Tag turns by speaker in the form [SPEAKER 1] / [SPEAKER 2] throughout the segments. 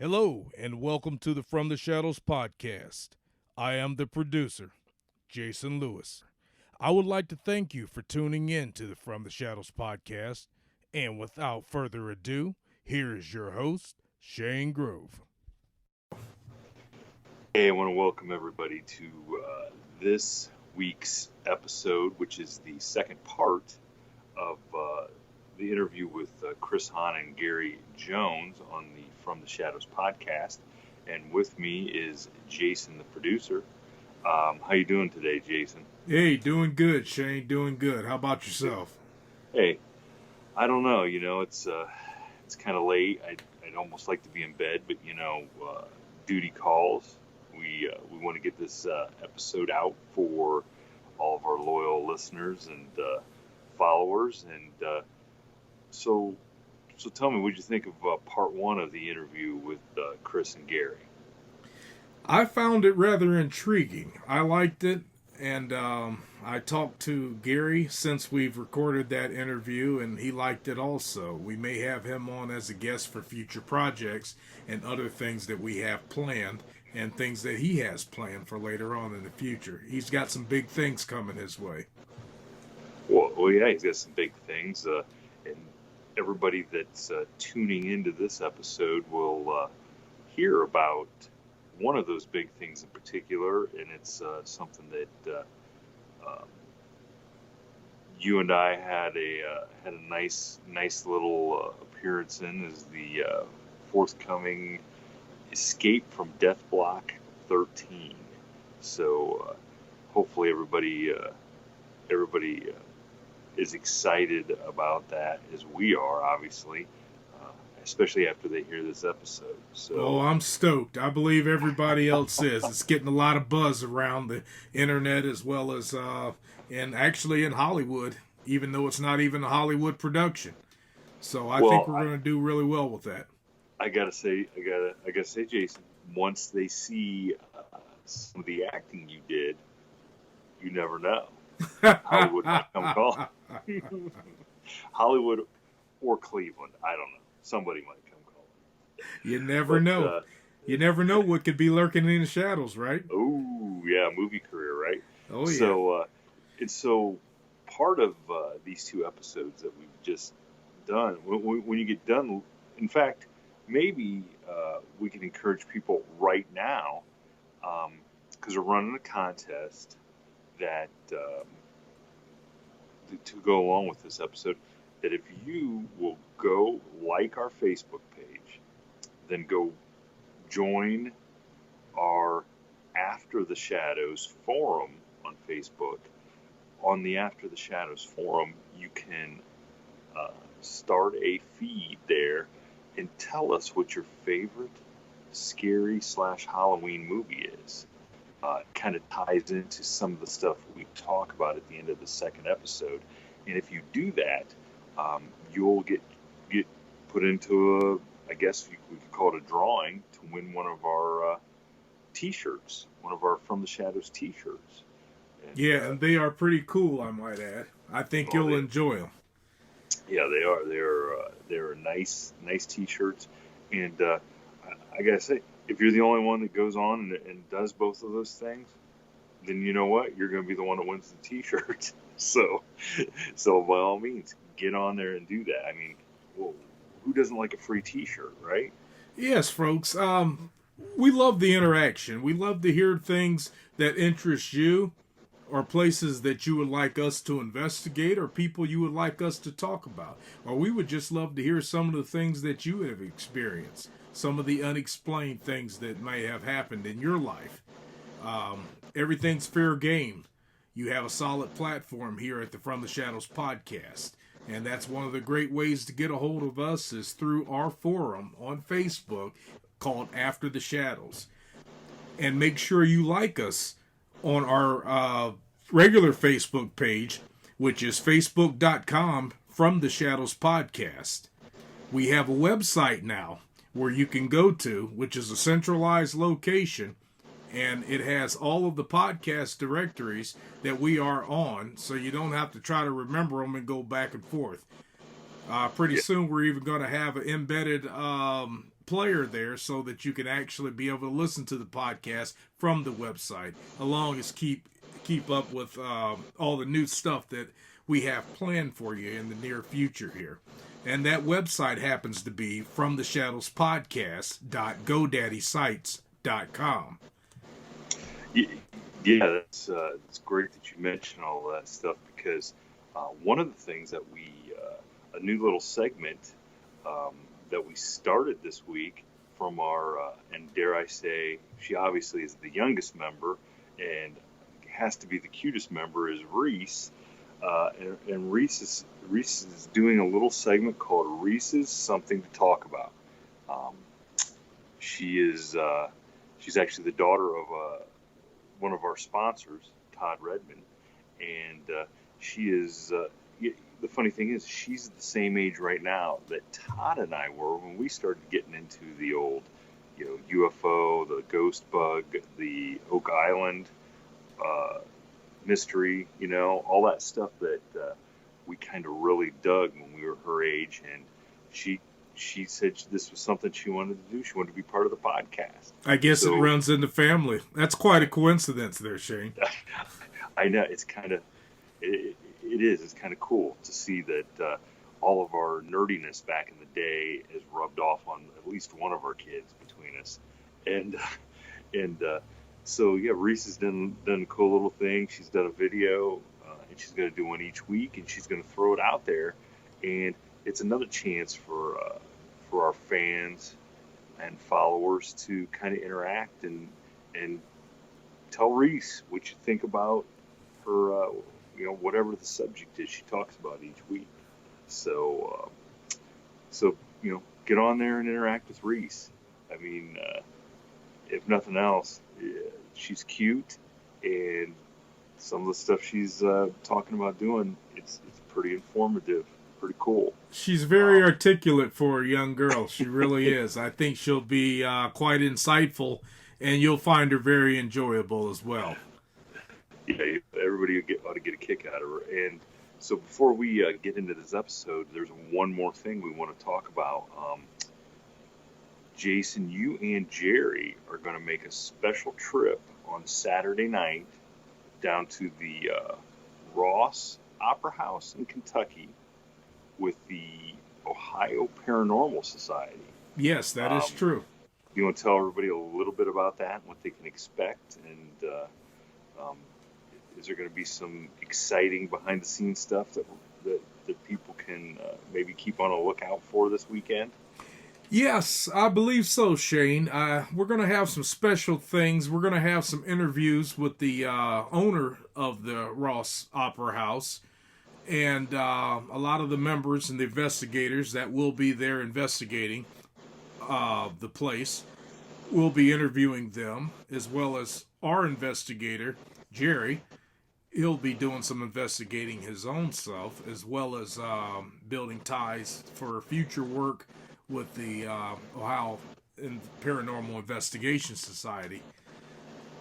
[SPEAKER 1] Hello, and welcome to the From the Shadows podcast. I am the producer, Jason Lewis. I would like to thank you for tuning in to the From the Shadows podcast. And without further ado, here is your host, Shane Grove.
[SPEAKER 2] Hey, I want to welcome everybody to this week's episode, which is the second part of the interview with Chris Hahn and Gary Jones on the From the Shadows podcast. And with me is Jason, the producer. How you doing today, Jason?
[SPEAKER 1] Hey, doing good, Shane. Doing good. How about yourself?
[SPEAKER 2] Hey, I don't know. It's kind of late. I'd almost like to be in bed, but duty calls. We want to get this episode out for all of our loyal listeners and followers. And so tell me, what did you think of part one of the interview with Chris and Gary?
[SPEAKER 1] I found it rather intriguing. I liked it, and I talked to Gary since we've recorded that interview, and he liked it also. We may have him on as a guest for future projects and other things that we have planned and things that he has planned for later on in the future. He's got some big things coming his way.
[SPEAKER 2] Well, yeah, he's got some big things, and everybody that's tuning into this episode will hear about one of those big things in particular, and it's something that you and I had a nice little appearance in, is the forthcoming Escape from Death Block 13. So hopefully everybody is excited about that, as we are, obviously, especially after they hear this episode. So,
[SPEAKER 1] I'm stoked. I believe everybody else is. It's getting a lot of buzz around the internet, as well as and actually in Hollywood, even though it's not even a Hollywood production. So I think we're going to do really well with that.
[SPEAKER 2] I gotta say, Jason, once they see some of the acting you did, you never know. Hollywood might come calling. Hollywood or Cleveland, I don't know. Somebody might come calling.
[SPEAKER 1] You never know. You never know what could be lurking in the shadows, right?
[SPEAKER 2] Oh, yeah, movie career, right?
[SPEAKER 1] Oh, yeah.
[SPEAKER 2] So part of these two episodes that we've just done, when you get done, in fact, maybe we can encourage people right now, because we're running a contest that to go along with this episode, that if you will go like our Facebook page, then go join our After the Shadows forum on Facebook. On the After the Shadows forum, you can start a feed there and tell us what your favorite scary / Halloween movie is. It kind of ties into some of the stuff we talk about at the end of the second episode. And if you do that, you'll get put into I guess we could call it a drawing, to win one of our T-shirts, one of our From the Shadows T-shirts.
[SPEAKER 1] And they are pretty cool, I might add. I think you'll enjoy them.
[SPEAKER 2] Yeah, they are. They're nice T-shirts, and I gotta say, if you're the only one that goes on and does both of those things, then you know what? You're going to be the one that wins the T-shirt. So by all means, get on there and do that. I mean, well, who doesn't like a free T-shirt, right?
[SPEAKER 1] Yes, folks. We love the interaction. We love to hear things that interest you, or places that you would like us to investigate, or people you would like us to talk about. Or we would just love to hear some of the things that you have experienced, some of the unexplained things that may have happened in your life. Everything's fair game. You have a solid platform here at the From the Shadows podcast. And that's one of the great ways to get a hold of us, is through our forum on Facebook called After the Shadows. And make sure you like us on our regular Facebook page, which is facebook.com From the Shadows Podcast. We have a website now where you can go to, which is a centralized location, and it has all of the podcast directories that we are on, so you don't have to try to remember them and go back and forth. Pretty
[SPEAKER 2] Yeah.
[SPEAKER 1] soon, we're even going to have an embedded player there so that you can actually be able to listen to the podcast from the website, along as keep up with all the new stuff that we have planned for you in the near future here. And that website happens to be fromtheshadowspodcast.godaddysites.com.
[SPEAKER 2] Yeah, it's great that you mentioned all that stuff because one of the things that a new little segment that we started this week from our, and dare I say, she obviously is the youngest member and has to be the cutest member, is Reese. And Reese is doing a little segment called Reese's Something to Talk About. Um, she's actually the daughter of one of our sponsors, Todd Redmond, and she is. The funny thing is, she's the same age right now that Todd and I were when we started getting into the old, UFO, the ghost bug, the Oak Island mystery, all that stuff that we kind of really dug when we were her age, and she said this was something she wanted to do. She wanted to be part of the podcast.
[SPEAKER 1] I guess it runs in the family. That's quite a coincidence there, Shane.
[SPEAKER 2] I know, it's kind of, it is. It's kind of cool to see that all of our nerdiness back in the day is rubbed off on at least one of our kids between us. And so, yeah, Reese has done a cool little thing. She's done a video, and she's going to do one each week, and she's going to throw it out there. And it's another chance for our fans and followers to kind of interact and tell Reese what you think about her, whatever the subject is she talks about each week. So get on there and interact with Reese. I mean, if nothing else, she's cute, and some of the stuff she's talking about doing, it's pretty informative, pretty cool.
[SPEAKER 1] She's very articulate for a young girl. She really is. I think she'll be quite insightful, and you'll find her very enjoyable as well.
[SPEAKER 2] Yeah, everybody ought to get a kick out of her. And so before we get into this episode, there's one more thing we want to talk about. Jason, you and Jerry are going to make a special trip on Saturday night down to the Ross Opera House in Kentucky with the Ohio Paranormal Society.
[SPEAKER 1] Yes, that is true.
[SPEAKER 2] You want to tell everybody a little bit about that and what they can expect? And is there going to be some exciting behind-the-scenes stuff that people can maybe keep on a lookout for this weekend?
[SPEAKER 1] Yes, I believe so, Shane. We're going to have some special things. We're going to have some interviews with the owner of the Ross Opera House and a lot of the members and the investigators that will be there investigating the place. We'll be interviewing them, as well as our investigator, Jerry. He'll be doing some investigating his own self, as well as building ties for future work with the Ohio Paranormal Investigation Society.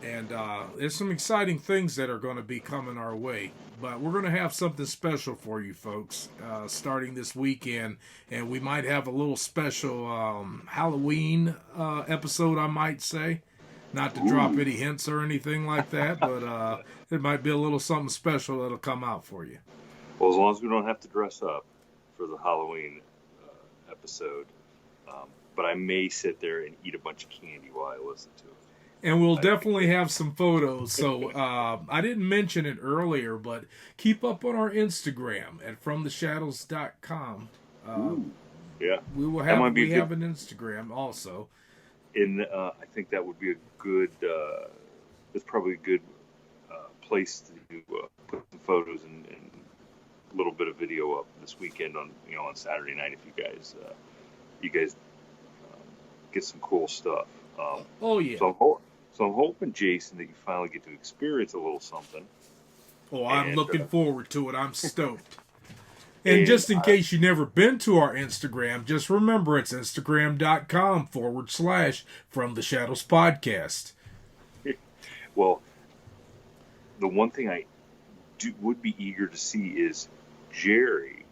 [SPEAKER 1] And there's some exciting things that are going to be coming our way. But we're going to have something special for you folks starting this weekend. And we might have a little special Halloween episode, I might say. Not to drop any hints or anything like that, but it might be a little something special that'll come out for you.
[SPEAKER 2] Well, as long as we don't have to dress up for the Halloween episode. But I may sit there and eat a bunch of candy while I listen to it.
[SPEAKER 1] And we'll definitely have some photos. So I didn't mention it earlier, but keep up on our Instagram at fromtheshadows.com.
[SPEAKER 2] Yeah.
[SPEAKER 1] We have an Instagram also.
[SPEAKER 2] And I think that would be a good, that's probably a good place to put some photos and a little bit of video up this weekend on Saturday night if you guys get some cool stuff.
[SPEAKER 1] Oh yeah.
[SPEAKER 2] So I'm hoping, Jason, that you finally get to experience a little something.
[SPEAKER 1] Oh, I'm looking forward to it. I'm stoked. And just in case you've never been to our Instagram, just remember it's Instagram.com/From the Shadows Podcast.
[SPEAKER 2] Well, the one thing I would be eager to see is Jerry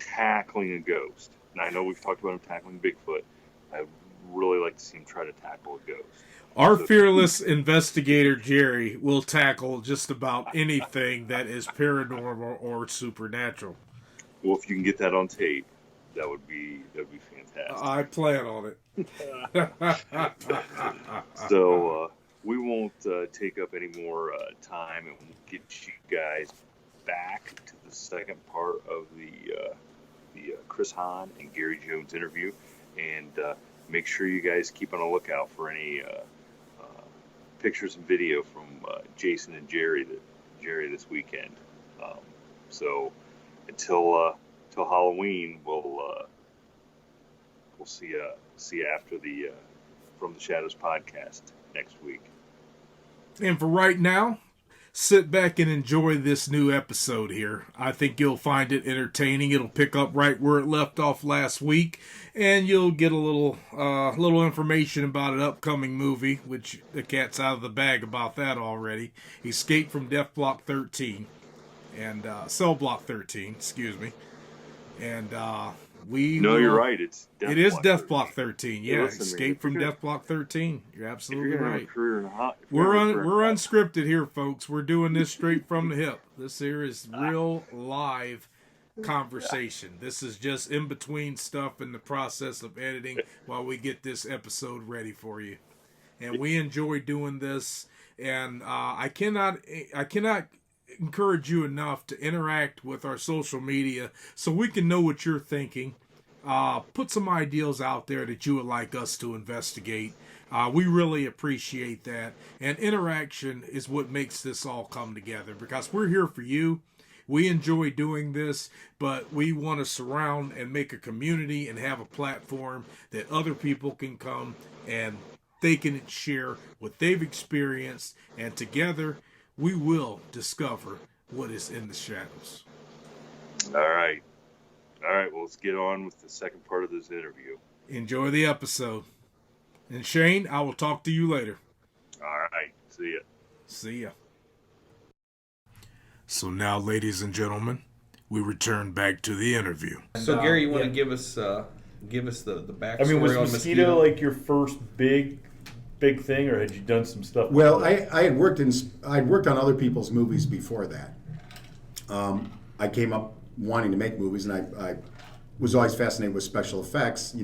[SPEAKER 2] tackling a ghost. And I know we've talked about him tackling Bigfoot. I'd really like to see him try to tackle a ghost.
[SPEAKER 1] Our fearless investigator, Jerry, will tackle just about anything that is paranormal or supernatural.
[SPEAKER 2] Well, if you can get that on tape, that would be fantastic.
[SPEAKER 1] I plan on it.
[SPEAKER 2] So we won't take up any more time, and we'll get you guys back to the second part of the Chris Hahn and Gary Jones interview, and make sure you guys keep on a lookout for any pictures and video from Jason and Jerry this weekend. So until Halloween, we'll see you after the From the Shadows podcast next week.
[SPEAKER 1] And for right now, sit back and enjoy this new episode here. I think you'll find it entertaining. It'll pick up right where it left off last week, and you'll get a little information about an upcoming movie, which the cat's out of the bag about that already. Escape from Death Block 13 and Cell Block 13, excuse me. And
[SPEAKER 2] you're right. It's
[SPEAKER 1] Death Block 13. Yeah, Escape from Death Block 13. You're absolutely right. We're unscripted here, folks. We're doing this straight from the hip. This here is real live conversation. This is just in between stuff in the process of editing while we get this episode ready for you. And we enjoy doing this. And I cannot encourage you enough to interact with our social media so we can know what you're thinking. Put some ideas out there that you would like us to investigate. We really appreciate that. And interaction is what makes this all come together, because we're here for you. We enjoy doing this, but we want to surround and make a community and have a platform that other people can come and they can share what they've experienced, and together we will discover what is in the shadows.
[SPEAKER 2] All right. Well, let's get on with the second part of this interview.
[SPEAKER 1] Enjoy the episode. And Shane, I will talk to you later.
[SPEAKER 2] All right. See ya.
[SPEAKER 1] See ya. So now, ladies and gentlemen, we return back to the interview.
[SPEAKER 3] So Gary, you want to give us the backstory?
[SPEAKER 4] I mean, was
[SPEAKER 3] on
[SPEAKER 4] Mosquito like your first big thing, or had you done some stuff?
[SPEAKER 5] Well, I'd worked on other people's movies before that. I came up wanting to make movies, and I was always fascinated with special effects.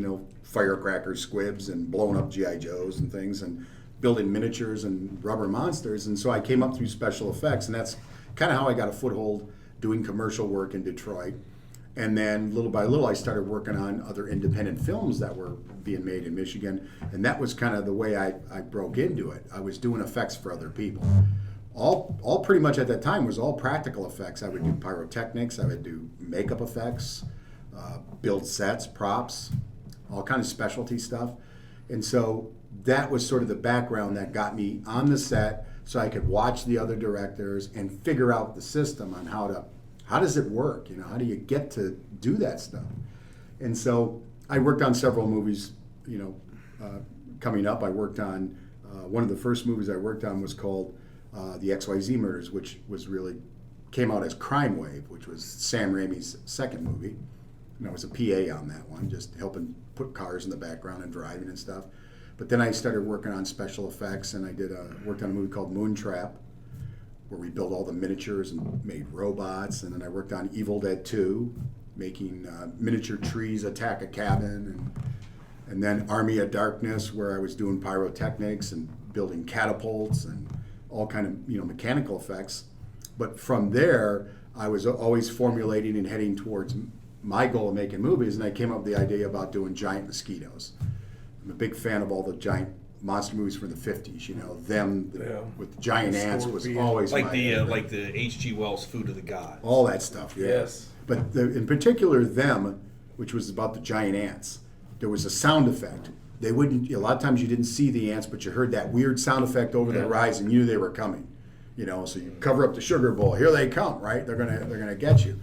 [SPEAKER 5] Firecrackers, squibs, and blowing up GI Joes and things, and building miniatures and rubber monsters. And so I came up through special effects, and that's kind of how I got a foothold doing commercial work in Detroit. And then little by little, I started working on other independent films that were being made in Michigan. And that was kind of the way I broke into it. I was doing effects for other people. All pretty much at that time was all practical effects. I would do pyrotechnics, I would do makeup effects, build sets, props, all kind of specialty stuff. And so that was sort of the background that got me on the set, so I could watch the other directors and figure out the system on how does it work? How do you get to do that stuff? And so I worked on several movies, coming up. I worked on, one of the first movies I worked on was called The XYZ Murders, which came out as Crime Wave, which was Sam Raimi's second movie. And I was a PA on that one, just helping put cars in the background and driving and stuff. But then I started working on special effects, and I worked on a movie called Moontrap, where we built all the miniatures and made robots. And then I worked on Evil Dead 2, making miniature trees attack a cabin. And then Army of Darkness, where I was doing pyrotechnics and building catapults and all kind of mechanical effects. But from there, I was always formulating and heading towards my goal of making movies, and I came up with the idea about doing giant mosquitoes. I'm a big fan of all the giant monster movies from the 50s. Them with the giant ants was always
[SPEAKER 3] like the H.G. Wells Food of the Gods.
[SPEAKER 5] All that stuff, yeah.
[SPEAKER 1] Yes.
[SPEAKER 5] But in particular, Them, which was about the giant ants, there was a sound effect. They wouldn't. A lot of times you didn't see the ants, but you heard that weird sound effect over the horizon. You knew they were coming. So you cover up the sugar bowl. Here they come, right? They're gonna get you.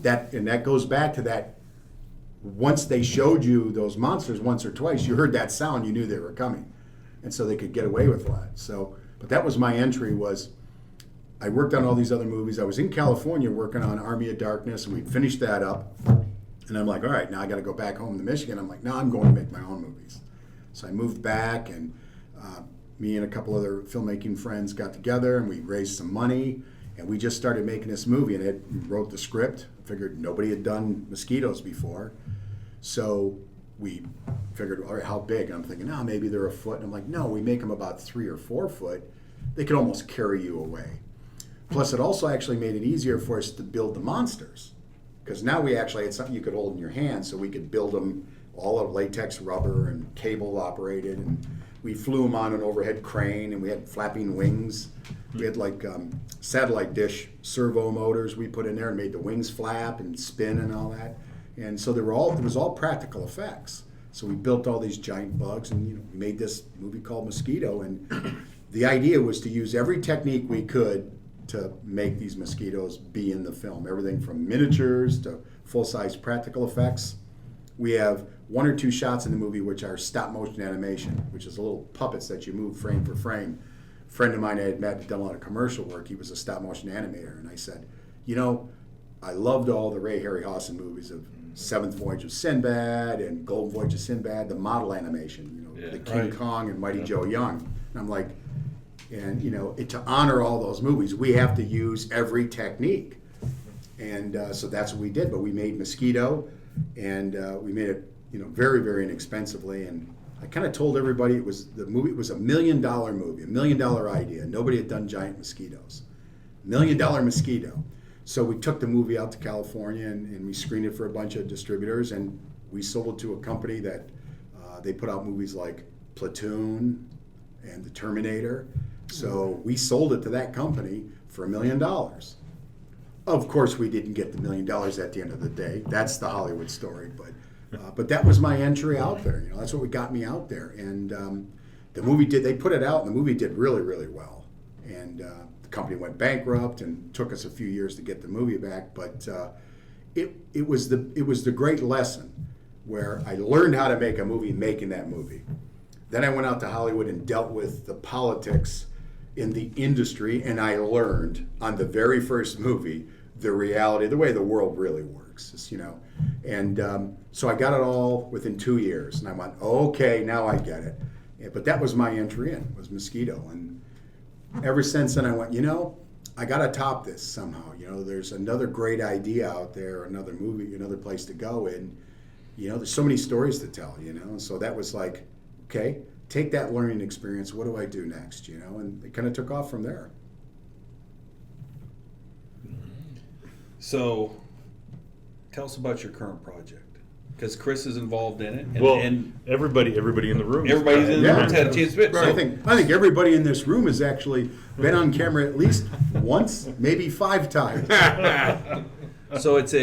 [SPEAKER 5] That goes back to that. Once they showed you those monsters once or twice, you heard that sound. You knew they were coming, and so they could get away with that. So, but that was my entry. I worked on all these other movies. I was in California working on Army of Darkness, and we finished that up. And I'm like, all right, now I got to go back home to Michigan. I'm like, no, I'm going to make my own movies. So I moved back, and me and a couple other filmmaking friends got together, and we raised some money, and we just started making this movie. And it wrote the script. Figured nobody had done mosquitoes before, so we figured, all right, how big? And I'm thinking, no, maybe they're a foot. And I'm like, no, we make them about 3 or 4 foot. They could almost carry you away. Plus, it also actually made it easier for us to build the monsters, because now we actually had something you could hold in your hand, so we could build them all of latex rubber and cable operated, and we flew them on an overhead crane, and we had flapping wings. We had like satellite dish servo motors we put in there and made the wings flap and spin and all that. And so it was all practical effects. So we built all these giant bugs, and we made this movie called Mosquito. And the idea was to use every technique we could to make these mosquitoes be in the film. Everything from miniatures to full-size practical effects. We have 1 or 2 shots in the movie which are stop-motion animation, which is little puppets that you move frame for frame. A friend of mine I had met had done a lot of commercial work. He was a stop-motion animator, and I said, I loved all the Ray Harryhausen movies of Seventh Voyage of Sinbad and Golden Voyage of Sinbad, the model animation, the King Kong and Mighty Joe Young. And I'm like, to honor all those movies, we have to use every technique. And so that's what we did. But we made Mosquito, and we made it, very, very inexpensively. And I kind of told everybody it was a $1 million movie, $1 million idea. Nobody had done giant mosquitoes. $1 million mosquito. So we took the movie out to California, and we screened it for a bunch of distributors, and we sold it to a company that they put out movies like Platoon and The Terminator. So we sold it to that company for $1 million. Of course, we didn't get the $1 million at the end of the day. That's the Hollywood story, but that was my entry out there. That's what got me out there. And the movie they put it out, and the movie did really, really well. And the company went bankrupt, and took us a few years to get the movie back. But it was the great lesson where I learned how to make a movie making that movie. Then I went out to Hollywood and dealt with the politics in the industry, and I learned on the very first movie the reality, the way the world really works. And so I got it all within 2 years, and I went, okay, now I get it. But that was my entry in, was Mosquito. And ever since then I went, I got to top this somehow. There's another great idea out there, another movie, another place to go, and there's so many stories to tell, and so that was like, okay, take that learning experience, what do I do next, and it kind of took off from there.
[SPEAKER 3] So, tell us about your current project, because Chris is involved in it.
[SPEAKER 4] And everybody in the room.
[SPEAKER 3] Everybody's in the room had a chance to
[SPEAKER 5] Right. I think everybody in this room has actually been on camera at least once, maybe 5 times.
[SPEAKER 3] So it's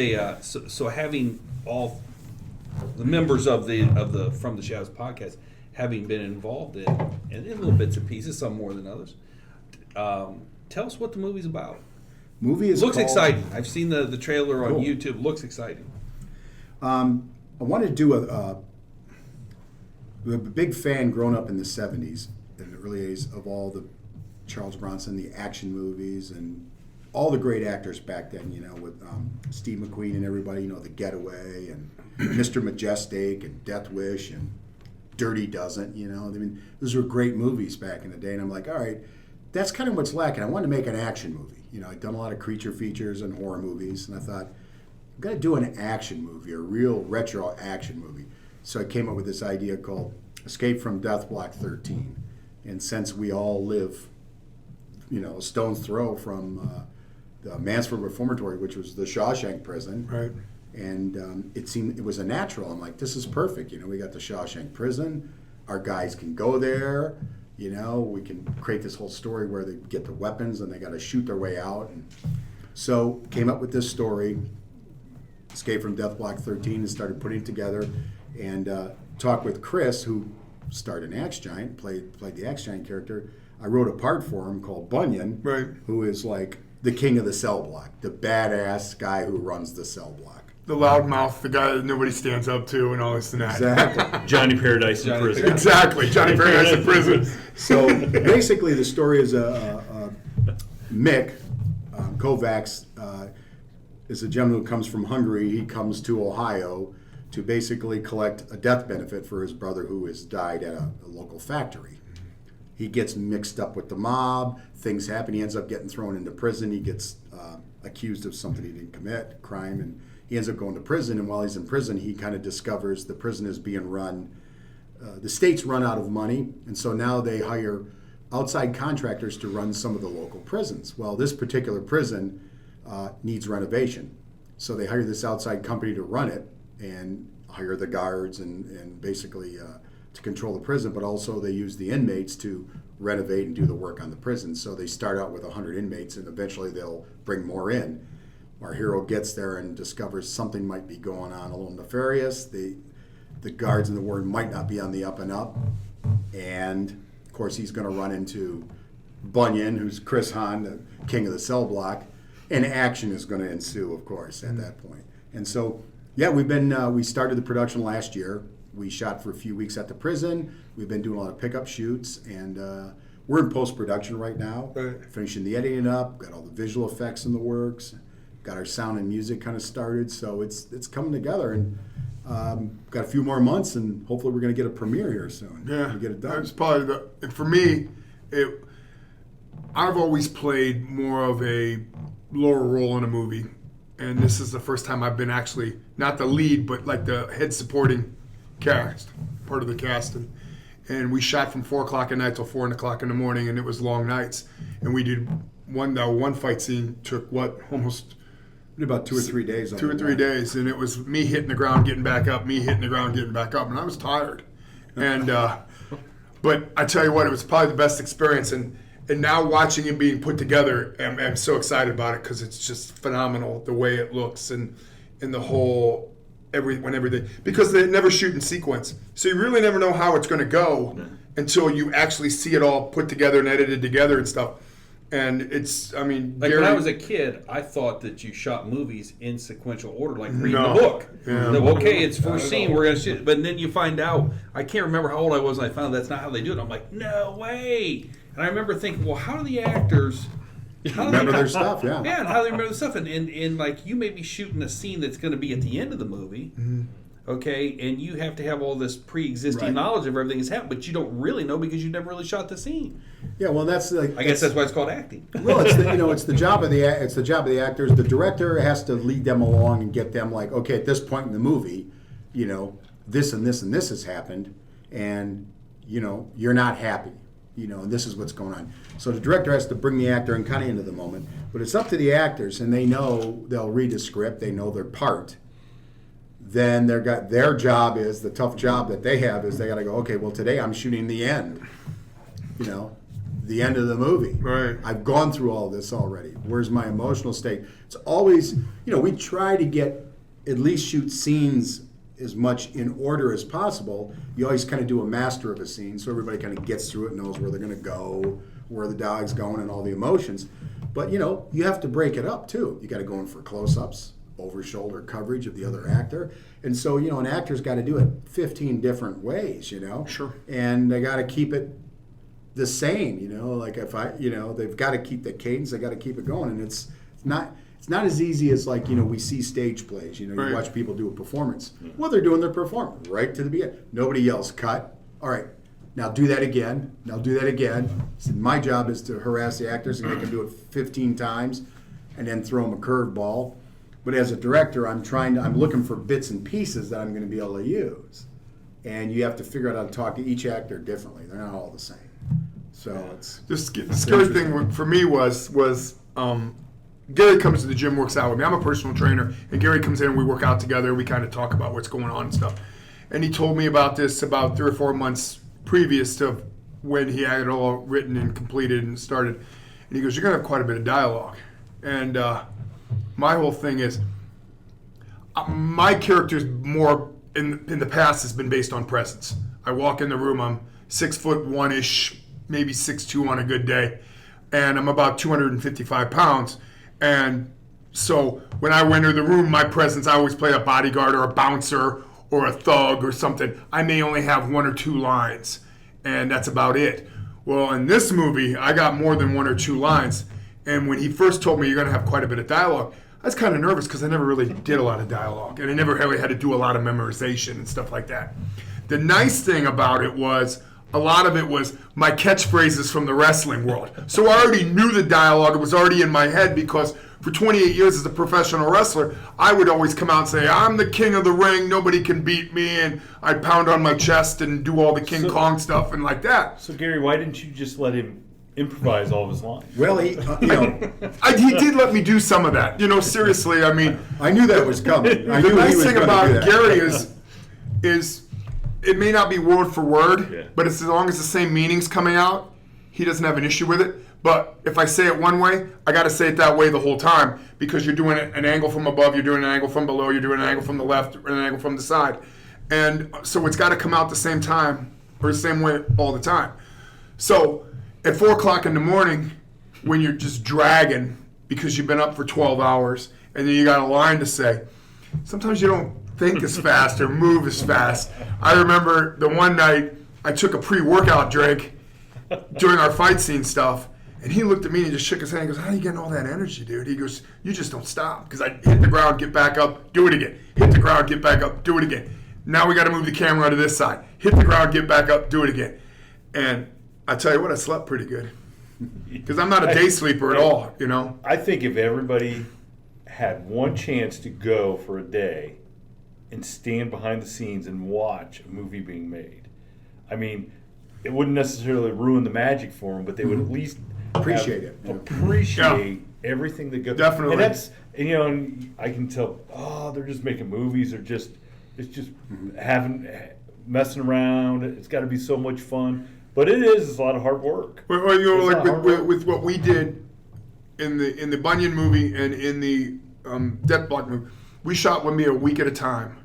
[SPEAKER 3] so having all the members of the From the Shadows podcast having been involved in little bits and pieces, some more than others. Tell us what the movie's about.
[SPEAKER 5] Movie
[SPEAKER 3] Looks exciting. I've seen the trailer on
[SPEAKER 5] Cool.
[SPEAKER 3] YouTube. Looks exciting.
[SPEAKER 5] I wanted to do I'm a big fan growing up in the 70s and the early 80s of all the Charles Bronson, the action movies, and all the great actors back then, with Steve McQueen and everybody, The Getaway and Mr. Majestic and Death Wish and Dirty Dozen, those were great movies back in the day. And I'm like, all right, that's kind of what's lacking. I wanted to make an action movie. I'd done a lot of creature features and horror movies, and I thought, I'm going to do an action movie, a real retro action movie. So I came up with this idea called Escape from Death Block 13. And since we all live, a stone's throw from the Mansfield Reformatory, which was the Shawshank prison,
[SPEAKER 1] Right.
[SPEAKER 5] and it was a natural. I'm like, this is perfect. We got the Shawshank prison. Our guys can go there. We can create this whole story where they get the weapons and they got to shoot their way out. And so came up with this story, Escape from Death Block 13, and started putting it together. And talked with Chris, who starred in Axe Giant, played the Axe Giant character. I wrote a part for him called Bunyan,
[SPEAKER 1] Right.
[SPEAKER 5] who is like the king of the cell block, the badass guy who runs the cell block.
[SPEAKER 6] The loudmouth, the guy that nobody stands up to, and all this and that.
[SPEAKER 5] Exactly.
[SPEAKER 4] Johnny Paradise in prison.
[SPEAKER 6] Exactly. Johnny Paradise in prison.
[SPEAKER 5] So basically, the story is Mick Kovacs is a gentleman who comes from Hungary. He comes to Ohio to basically collect a death benefit for his brother who has died at a local factory. He gets mixed up with the mob. Things happen. He ends up getting thrown into prison. He gets accused of something he didn't commit, crime, and he ends up going to prison. And while he's in prison, he kind of discovers the prison is being run. The state's run out of money, and so now they hire outside contractors to run some of the local prisons. Well, this particular prison needs renovation. So they hire this outside company to run it and hire the guards and basically to control the prison, but also they use the inmates to renovate and do the work on the prison. So they start out with 100 inmates and eventually they'll bring more in. Our hero gets there and discovers something might be going on a little nefarious. The guards and the warden might not be on the up and up. And of course he's going to run into Bunyan, who's Chris Hahn, the king of the cell block, and action is going to ensue, of course, at that point. And so, yeah, we started the production last year. We shot for a few weeks at the prison. We've been doing a lot of pickup shoots, and we're in post-production right now, finishing the editing up, got all the visual effects in the works, got our sound and music kind of started, so it's coming together, and got a few more months, and hopefully we're going to get a premiere here soon.
[SPEAKER 6] Yeah,
[SPEAKER 5] we get it done.
[SPEAKER 6] It's probably and for me, I've always played more of a lower role in a movie, and this is the first time I've been actually not the lead, but like the head supporting cast, part of the cast, and we shot from 4 o'clock at night till 4 o'clock in the morning, and it was long nights, and we did one fight scene took almost
[SPEAKER 5] about 2 or 3 days.
[SPEAKER 6] 2 or 3 days, and it was me hitting the ground, getting back up, me hitting the ground, getting back up, and I was tired, and but I tell you what, it was probably the best experience, and now watching it being put together, I'm so excited about it because it's just phenomenal the way it looks and the whole everything, because they never shoot in sequence, so you really never know how it's going to go until you actually see it all put together and edited together and stuff. And it's, I mean,
[SPEAKER 3] like
[SPEAKER 6] Gary,
[SPEAKER 3] when I was a kid, I thought that you shot movies in sequential order, like reading
[SPEAKER 6] No.
[SPEAKER 3] the book.
[SPEAKER 6] Yeah.
[SPEAKER 3] Okay, it's first scene, we're going to shoot. But then you find out, I can't remember how old I was when I found out that's not how they do it. I'm like, no way. And I remember thinking, well, how do the actors
[SPEAKER 5] Remember their stuff, yeah.
[SPEAKER 3] Yeah, and how they remember the stuff. And like, you may be shooting a scene that's going to be at the end of the movie, okay, and you have to have all this pre-existing knowledge of everything that's happened, but you don't really know because you never really shot the scene.
[SPEAKER 5] Yeah, well, that's like,
[SPEAKER 3] I guess that's why it's called acting.
[SPEAKER 5] well, it's the job of the actors. The director has to lead them along and get them like, okay, at this point in the movie, this and this and this has happened, and you're not happy, and this is what's going on. So the director has to bring the actor and kind of into the moment, but it's up to the actors, and they know they'll read the script, they know their part. Then their job is, the tough job that they have is they got to go, okay, well, today I'm shooting the end, the end of the movie.
[SPEAKER 6] Right.
[SPEAKER 5] I've gone through all this already. Where's my emotional state? It's always, we try to get, at least shoot scenes as much in order as possible. You always kind of do a master of a scene so everybody kind of gets through it, knows where they're going to go, where the dialogue's going, and all the emotions. But, you have to break it up, too. You got to go in for close-ups, over-shoulder coverage of the other actor. And so, an actor's got to do it 15 different ways,
[SPEAKER 6] Sure.
[SPEAKER 5] And they got to keep it the same, like if they've got to keep the cadence, they got to keep it going. And it's not as easy as like, we see stage plays, you
[SPEAKER 6] Right.
[SPEAKER 5] watch people do a performance. Well, they're doing their performance right to the beginning. Nobody yells, cut. All right, now do that again. Now do that again. So my job is to harass the actors and make them do it 15 times and then throw them a curveball. But as a director, I'm looking for bits and pieces that I'm going to be able to use. And you have to figure out how to talk to each actor differently. They're not all the same. So it's
[SPEAKER 6] the scary thing for me was Gary comes to the gym, works out with me. I'm a personal trainer, and Gary comes in and we work out together. We kind of talk about what's going on and stuff. And he told me about this about 3 or 4 months previous to when he had it all written and completed and started. And he goes, "You're going to have quite a bit of dialogue." And my whole thing is, my character's more in the past has been based on presence. I walk in the room, I'm 6'1" maybe 6'2" on a good day, and I'm about 255 pounds. And so when I went into the room, my presence, I always play a bodyguard or a bouncer or a thug or something. I may only have 1 or 2 lines, and that's about it. Well, in this movie, I got more than 1 or 2 lines. And when he first told me you're going to have quite a bit of dialogue, I was kind of nervous because I never really did a lot of dialogue, and I never really had to do a lot of memorization and stuff like that. The nice thing about it was a lot of it was my catchphrases from the wrestling world. So I already knew the dialogue. It was already in my head because for 28 years as a professional wrestler, I would always come out and say, I'm the king of the ring, nobody can beat me, and I'd pound on my chest and do all the King Kong stuff and like that.
[SPEAKER 4] So Gary, why didn't you just let him improvise all of his lines?
[SPEAKER 5] Well, he,
[SPEAKER 6] He did let me do some of that. Seriously, I mean.
[SPEAKER 5] I knew that was coming. I knew
[SPEAKER 6] The nice
[SPEAKER 5] he was
[SPEAKER 6] thing
[SPEAKER 5] gonna
[SPEAKER 6] about
[SPEAKER 5] do that.
[SPEAKER 6] Gary is it may not be word for word,
[SPEAKER 2] Yeah.
[SPEAKER 6] but as long as the same meaning's coming out, he doesn't have an issue with it. But if I say it one way, I got to say it that way the whole time because you're doing an angle from above, you're doing an angle from below, you're doing an angle from the left, and an angle from the side. And so it's got to come out the same time or the same way all the time. So at 4 o'clock in the morning, when you're just dragging because you've been up for 12 hours and then you got a line to say, sometimes you don't think as fast or move as fast. I remember the one night I took a pre-workout drink during our fight scene stuff, and he looked at me and just shook his hand and goes, how are you getting all that energy, dude? He goes, you just don't stop. Because I hit the ground, get back up, do it again. Hit the ground, get back up, do it again. Now we got to move the camera to this side. Hit the ground, get back up, do it again. And I tell you what, I slept pretty good. Because I'm not a day sleeper at all,
[SPEAKER 4] I think if everybody had one chance to go for a day and stand behind the scenes and watch a movie being made, I mean, it wouldn't necessarily ruin the magic for them, but they would at least
[SPEAKER 5] Appreciate it.
[SPEAKER 4] appreciate everything that goes.
[SPEAKER 6] Definitely.
[SPEAKER 4] And that's, and I can tell. Oh, they're just making movies. It's just messing around. It's got to be so much fun, but it's a lot of hard work.
[SPEAKER 6] Well,
[SPEAKER 4] It's a lot of hard work.
[SPEAKER 6] with what we did in the Bunyan movie and in the Death Block movie, we shot with me a week at a time.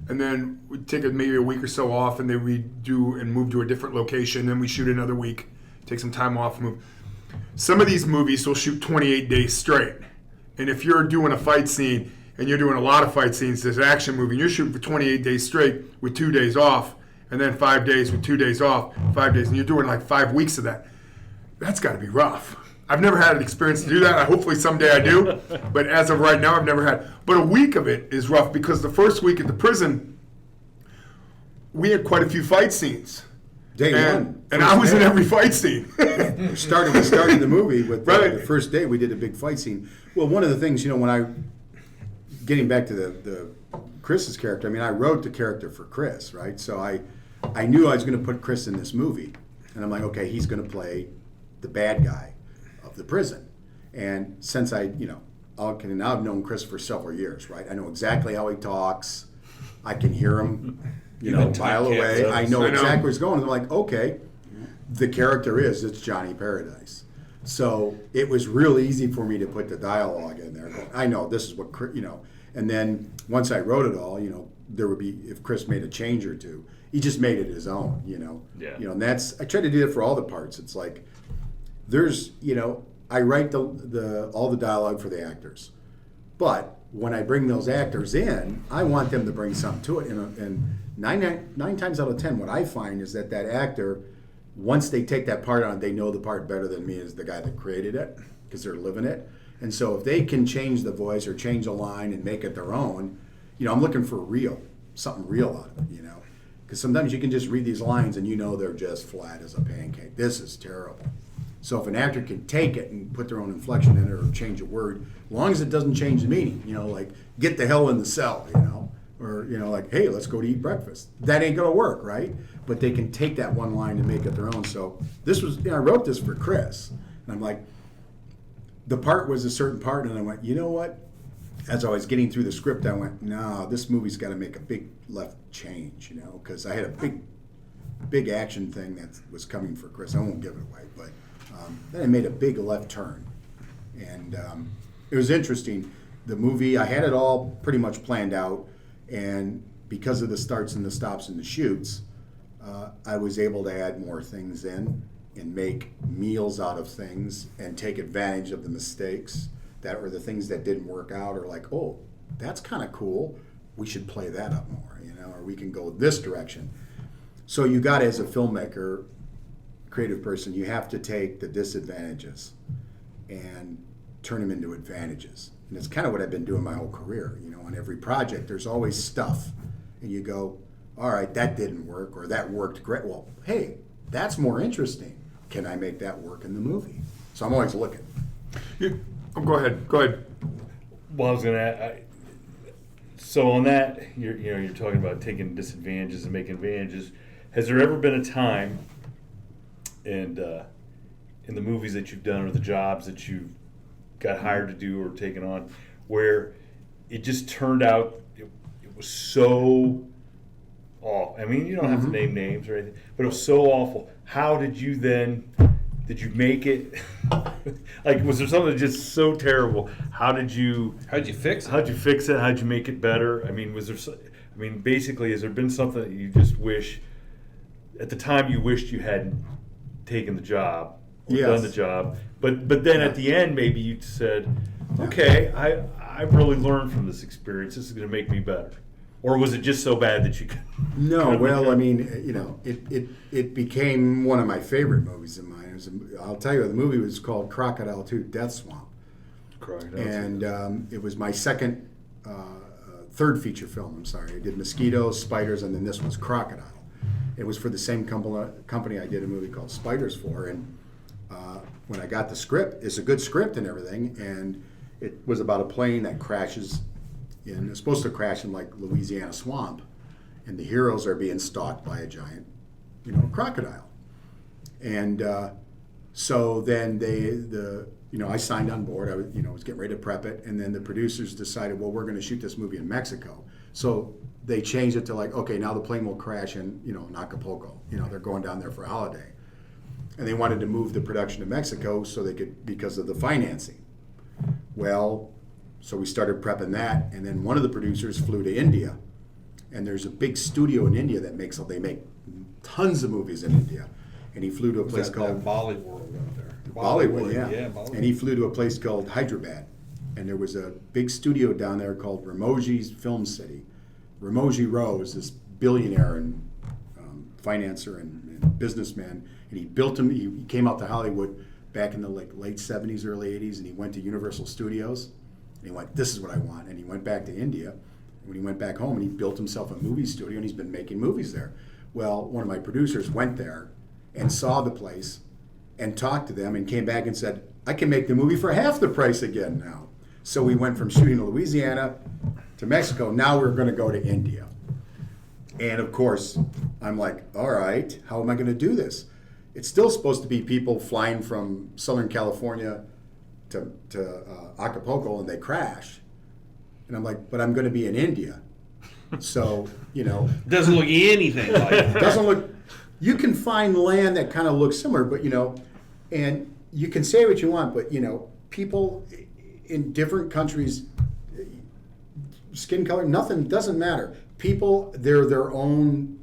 [SPEAKER 6] And then we'd take maybe a week or so off, and then we'd do and move to a different location. Then we shoot another week, take some time off, move. Some of these movies will shoot 28 days straight. And if you're doing a fight scene, and you're doing a lot of fight scenes, this action movie, and you're shooting for 28 days straight with 2 days off, and then 5 days with 2 days off, 5 days, and you're doing like 5 weeks of that. That's got to be rough. I've never had an experience to do that. Hopefully someday I do. But as of right now, I've never had. But a week of it is rough because the first week at the prison, we had quite a few fight scenes.
[SPEAKER 5] Day one.
[SPEAKER 6] And I was in every fight scene.
[SPEAKER 5] We started the movie with
[SPEAKER 6] Right.
[SPEAKER 5] the first day we did a big fight scene. Well, one of the things, getting back to the Chris's character, I wrote the character for Chris, right? So I knew I was going to put Chris in this movie. And I'm like, okay, he's going to play the bad guy of the prison. And since now I've known Chris for several years, right? I know exactly how he talks. I can hear him, a mile away. I know exactly where he's going. And I'm like, okay, the character it's Johnny Paradise. So it was real easy for me to put the dialogue in there. I know this is what, and then once I wrote it all, there would be, if Chris made a change or two, he just made it his own,
[SPEAKER 2] Yeah.
[SPEAKER 5] And I try to do that for all the parts. It's like, there's, I write all the dialogue for the actors. But when I bring those actors in, I want them to bring something to it. And nine times out of 10, what I find is that actor, once they take that part on, they know the part better than me as the guy that created it because they're living it. And so if they can change the voice or change a line and make it their own, I'm looking for something real out of it, Because sometimes you can just read these lines and they're just flat as a pancake. This is terrible. So if an actor can take it and put their own inflection in it or change a word, as long as it doesn't change the meaning, like get the hell in the cell, or like, hey, let's go to eat breakfast. That ain't gonna work, right? But they can take that one line and make it their own. So this was, I wrote this for Chris, and I'm like, the part was a certain part, and I went, you know what? As I was getting through the script, I went, no, this movie's got to make a big left change, because I had a big action thing that was coming for Chris. I won't give it away, but then I made a big left turn, and it was interesting. The movie, I had it all pretty much planned out, and because of the starts and the stops and the shoots, I was able to add more things in and make meals out of things and take advantage of the mistakes that were the things that didn't work out, or like, oh, that's kind of cool. We should play that up more, or we can go this direction. So you got, as a filmmaker, creative person, you have to take the disadvantages and turn them into advantages. And it's kind of what I've been doing my whole career. You know, on every project, there's always stuff. And you go, all right, that didn't work, or that worked great. Well, hey, that's more interesting. Can I make that work in the movie? So I'm always looking.
[SPEAKER 6] Go ahead.
[SPEAKER 4] Well, I was going to. So on that, you're talking about taking disadvantages and making advantages. Has there ever been a time, and in the movies that you've done or the jobs that you've got hired to do or taken on, where it just turned out it was so awful? I mean, you don't have to name names or anything, but it was so awful. How did you make it? Like, was there something just so terrible? How'd you
[SPEAKER 3] fix it?
[SPEAKER 4] How'd you fix it? How'd you make it better? I mean, basically, has there been something that you just wish, at the time you wished you hadn't taken the job, or done the job, but then at the end maybe you said, okay, I really learned from this experience. This is going to make me better. Or was it just so bad that you could?
[SPEAKER 5] No, well, I mean, you know, it became one of my favorite movies of mine. I'll tell you, the movie was called Crocodile 2: Death Swamp. And it was my third feature film, I'm sorry. I did Mosquito, Spiders, and then this was Crocodile. It was for the same company I did a movie called Spiders for, and when I got the script, it's a good script and everything, and it was about a plane that crashes it's supposed to crash in like Louisiana swamp, and the heroes are being stalked by a giant, crocodile. And so then I signed on board. I was getting ready to prep it, and then the producers decided, well, we're going to shoot this movie in Mexico. So they changed it to like, okay, now the plane will crash in, in Acapulco. They're going down there for a holiday, and they wanted to move the production to Mexico so they could, because of the financing. Well, so we started prepping that, and then one of the producers flew to India, and there's a big studio in India they make tons of movies in India, and he flew to a place called
[SPEAKER 3] Bollywood out there.
[SPEAKER 5] Bollywood, yeah.
[SPEAKER 3] Bollywood.
[SPEAKER 5] And he flew to a place called Hyderabad, and there was a big studio down there called Ramoji's Film City. Ramoji Rose, this billionaire and financer and businessman, and he built him. He came out to Hollywood back in the late 70s, early 80s, and he went to Universal Studios. And he went, this is what I want. And he went back to India. When he went back home, and he built himself a movie studio, and he's been making movies there. Well, one of my producers went there and saw the place and talked to them and came back and said, I can make the movie for half the price again now. So we went from shooting in Louisiana to Mexico. Now we're going to go to India. And of course, I'm like, all right, how am I going to do this? It's still supposed to be people flying from Southern California to Acapulco, and they crash. And I'm like, but I'm going to be in India. So,
[SPEAKER 3] Doesn't look anything like it.
[SPEAKER 5] Doesn't look. You can find land that kind of looks similar, but and you can say what you want, but people in different countries, skin color, nothing, doesn't matter. People, they're their own.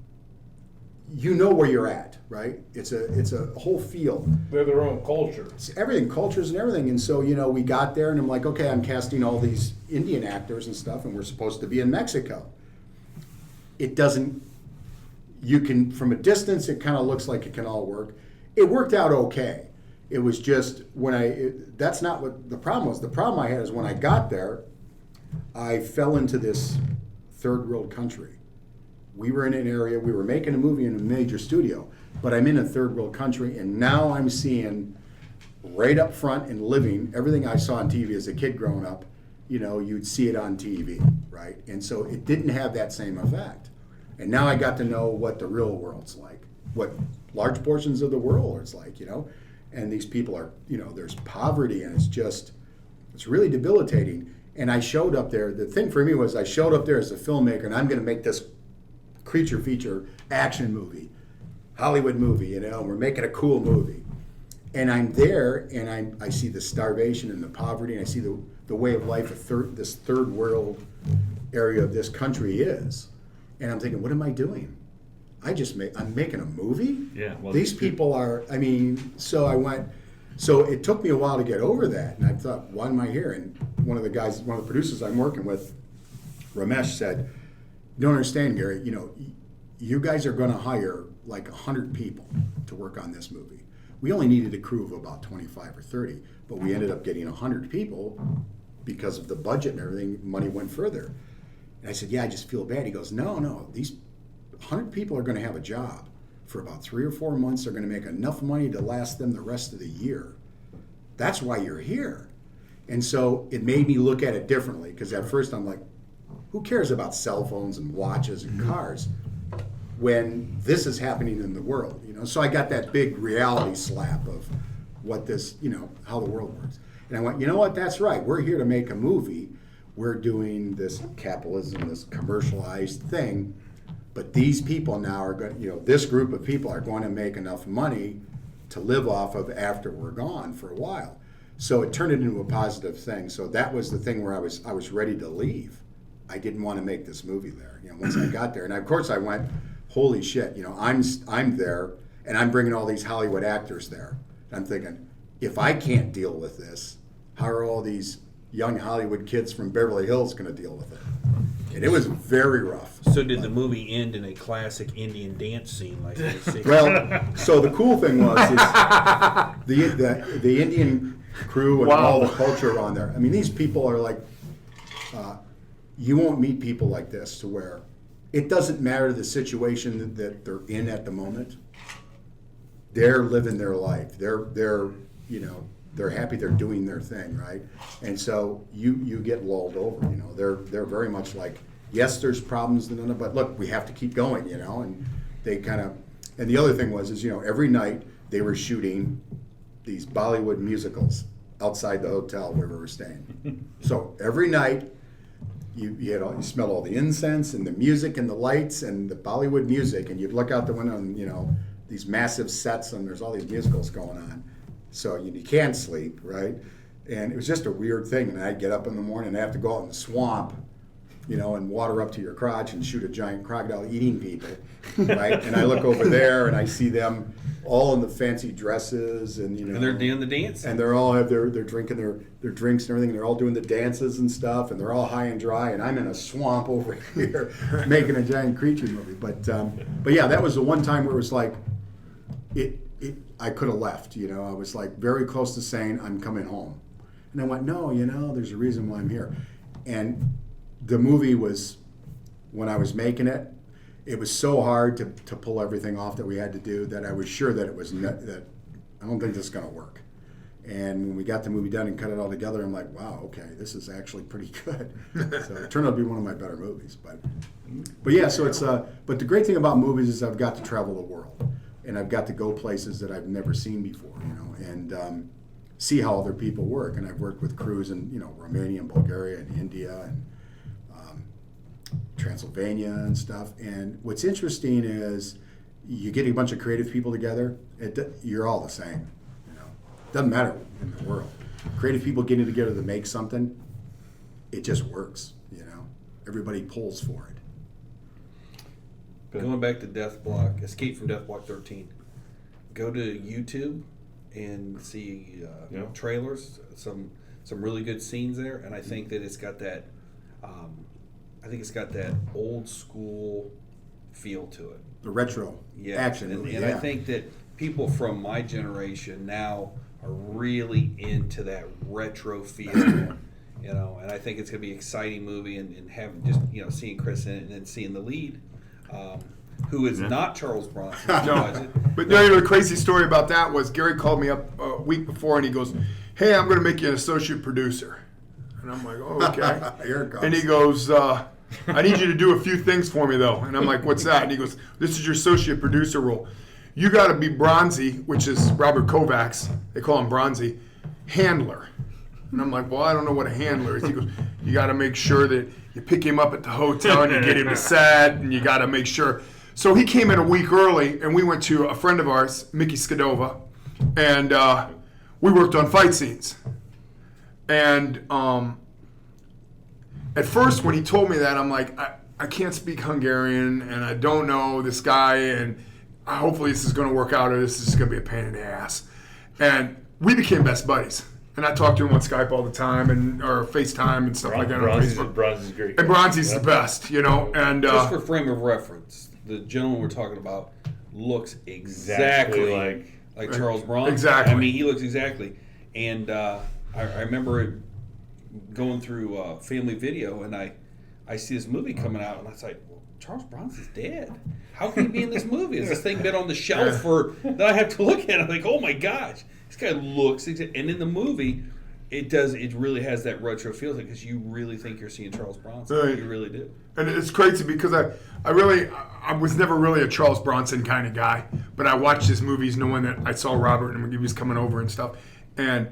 [SPEAKER 5] Where you're at, right? It's a whole field.
[SPEAKER 1] They're their own culture.
[SPEAKER 5] It's everything, cultures and everything. And so, we got there, and I'm like, okay, I'm casting all these Indian actors and stuff, and we're supposed to be in Mexico. It doesn't. You can, from a distance, it kind of looks like it can all work. It worked out okay. It was just that's not what the problem was. The problem I had is when I got there, I fell into this third world country. We were in an area, we were making a movie in a major studio, but I'm in a third world country, and now I'm seeing right up front and living everything I saw on TV as a kid growing up. You'd see it on TV, right? And so it didn't have that same effect. And now I got to know what the real world's like, what large portions of the world is like, and these people are, there's poverty, and it's really debilitating. And I showed up there, the thing for me was I showed up there as a filmmaker, and I'm going to make this creature feature action movie, Hollywood movie, we're making a cool movie. And I'm there, and I see the starvation and the poverty, and I see the way of life this third world area of this country is. And I'm thinking, what am I doing? I'm making a movie?
[SPEAKER 4] Yeah. Well,
[SPEAKER 5] these people are, so it took me a while to get over that. And I thought, why am I here? And one of the producers I'm working with, Ramesh, said, you don't understand, Gary, you guys are going to hire like 100 people to work on this movie. We only needed a crew of about 25 or 30, but we ended up getting 100 people because of the budget and everything, money went further. And I said, yeah, I just feel bad. He goes, no, these 100 people are going to have a job for about 3 or 4 months. They're going to make enough money to last them the rest of the year. That's why you're here. And so it made me look at it differently, because at first I'm like, who cares about cell phones and watches and cars when this is happening in the world? So I got that big reality slap of what this, how the world works. And I went, you know what, that's right. We're here to make a movie. We're doing this capitalism, this commercialized thing, but these people now are going, this group of people are going to make enough money to live off of after we're gone for a while. So it turned it into a positive thing. So that was the thing where I was ready to leave. I didn't want to make this movie there. Once I got there, and of course I went, holy shit, I'm there, and I'm bringing all these Hollywood actors there. And I'm thinking, if I can't deal with this, how are all these young Hollywood kids from Beverly Hills going to deal with it? And it was very rough.
[SPEAKER 3] So did the movie end in a classic Indian dance scene like this?
[SPEAKER 5] Well, so the cool thing was is the Indian crew and all the culture around there. I mean, these people are like, you won't meet people like this to where it doesn't matter the situation that they're in at the moment. They're living their life. They're happy. They're doing their thing, right? And so you get lulled over. They're very much like, yes, there's problems, but look, we have to keep going. And they kind of. And the other thing was every night they were shooting these Bollywood musicals outside the hotel where we were staying. So every night. You smell all the incense and the music and the lights and the Bollywood music, and you'd look out the window and these massive sets, and there's all these musicals going on. So you can't sleep, right? And it was just a weird thing. And I'd get up in the morning and I have to go out in the swamp, and water up to your crotch and shoot a giant crocodile eating people, right? And I look over there and I see them all in the fancy dresses and
[SPEAKER 3] and they're doing the dance,
[SPEAKER 5] and they're all they're drinking their drinks and everything, and they're all doing the dances and stuff, and they're all high and dry, and I'm in a swamp over here making a giant creature movie. But yeah, that was the one time where it was like I could have left. I was like very close to saying I'm coming home, and I went, no, there's a reason why I'm here. And the movie was, when I was making it, it was so hard to pull everything off that we had to do that I was sure that it was that I don't think this is going to work. And when we got the movie done and cut it all together, I'm like, wow, okay, this is actually pretty good. So it turned out to be one of my better movies. But yeah, so it's but the great thing about movies is I've got to travel the world, and I've got to go places that I've never seen before, and see how other people work. And I've worked with crews in Romania and Bulgaria and India and Transylvania and stuff. And what's interesting is you get a bunch of creative people together, you're all the same. It doesn't matter in the world. Creative people getting together to make something, it just works. Everybody pulls for it.
[SPEAKER 3] Going back to Escape from Death Block 13, go to YouTube and see trailers, some really good scenes there, and I think that it's got that old school feel to it.
[SPEAKER 5] The retro action movie.
[SPEAKER 3] And I think that people from my generation now are really into that retro feel. And I think it's going to be an exciting movie, and having just seeing Chris in it and then seeing the lead, who is not Charles Bronson.
[SPEAKER 6] No. But the crazy story about that was Gary called me up a week before and he goes, hey, I'm going to make you an associate producer. And I'm like, oh, okay.
[SPEAKER 5] Here it comes.
[SPEAKER 6] And he goes, I need you to do a few things for me, though. And I'm like, what's that? And he goes, this is your associate producer role. You got to be Bronzy, which is Robert Kovacs, they call him Bronzy, handler. And I'm like, well, I don't know what a handler is. He goes, you got to make sure that you pick him up at the hotel and you get him to set, and you got to make sure. So he came in a week early, and we went to a friend of ours, Mickey Skidova, and we worked on fight scenes. And at first, when he told me that, I'm like, I can't speak Hungarian, and I don't know this guy, and hopefully this is going to work out, or this is going to be a pain in the ass. And we became best buddies. And I talk to him on Skype all the time, or FaceTime and stuff like that on Facebook.
[SPEAKER 4] Bronzy's great.
[SPEAKER 6] And Bronzy's the best, And
[SPEAKER 3] just for frame of reference, the gentleman we're talking about looks exactly like Charles Bronson.
[SPEAKER 6] Exactly.
[SPEAKER 3] I mean, he looks exactly. And I remember going through Family Video, and I see this movie coming out, and I was like, well, Charles Bronson's dead. How can he be in this movie? Has this thing been on the shelf that I have to look at? I'm like, oh my gosh, this guy looks. And in the movie, it really has that retro feel because you really think you're seeing Charles Bronson.
[SPEAKER 6] Right.
[SPEAKER 3] You really do.
[SPEAKER 6] And it's crazy because I was never really a Charles Bronson kind of guy, but I watched his movies knowing that I saw Robert and he was coming over and stuff, and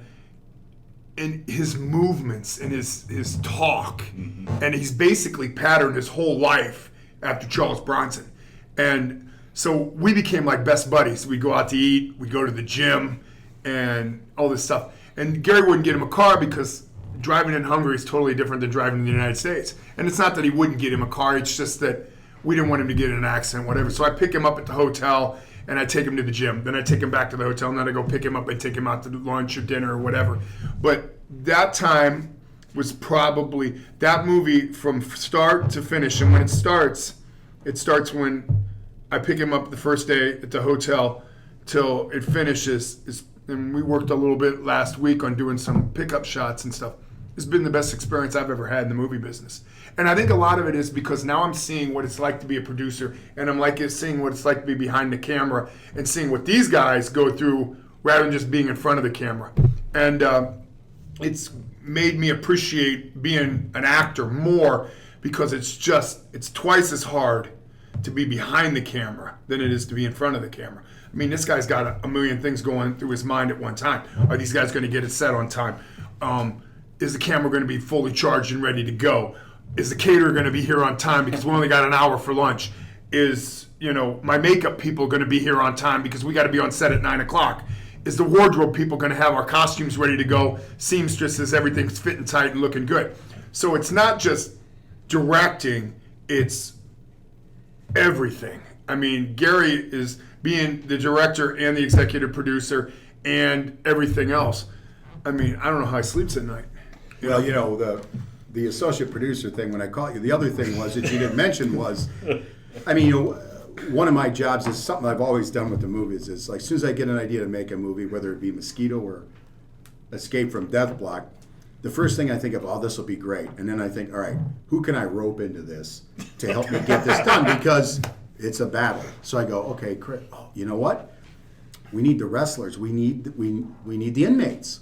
[SPEAKER 6] in his movements and his talk, and he's basically patterned his whole life after Charles Bronson. And so we became like best buddies. We'd go out to eat, we'd go to the gym, and all this stuff. And Gary wouldn't get him a car because driving in Hungary is totally different than driving in the United States. And it's not that he wouldn't get him a car, it's just that we didn't want him to get in an accident, whatever. So I pick him up at the hotel, and I take him to the gym. Then I take him back to the hotel, and then I go pick him up and take him out to lunch or dinner or whatever. But that time was probably that movie from start to finish. And when it starts when I pick him up the first day at the hotel till it finishes. And we worked a little bit last week on doing some pickup shots and stuff. It's been the best experience I've ever had in the movie business. And I think a lot of it is because now I'm seeing what it's like to be a producer, and I'm seeing what it's like to be behind the camera and seeing what these guys go through rather than just being in front of the camera. And it's made me appreciate being an actor more because it's twice as hard to be behind the camera than it is to be in front of the camera. I mean, this guy's got a million things going through his mind at one time. Are these guys going to get it set on time? Is the camera going to be fully charged and ready to go? Is the caterer going to be here on time because we only got an hour for lunch? Is, my makeup people going to be here on time because we got to be on set at 9 o'clock? Is the wardrobe people going to have our costumes ready to go? Seamstresses, everything's fitting tight and looking good. So it's not just directing, it's everything. I mean, Gary is being the director and the executive producer and everything else. I mean, I don't know how he sleeps at night.
[SPEAKER 5] Well, the associate producer thing, when I caught you, the other thing was that you didn't mention was, one of my jobs is something I've always done with the movies is like as soon as I get an idea to make a movie, whether it be Mosquito or Escape from Death Block, the first thing I think of, this will be great. And then I think, all right, who can I rope into this to help me get this done? Because it's a battle. So I go, okay, Chris, you know what? We need the wrestlers. We need the inmates.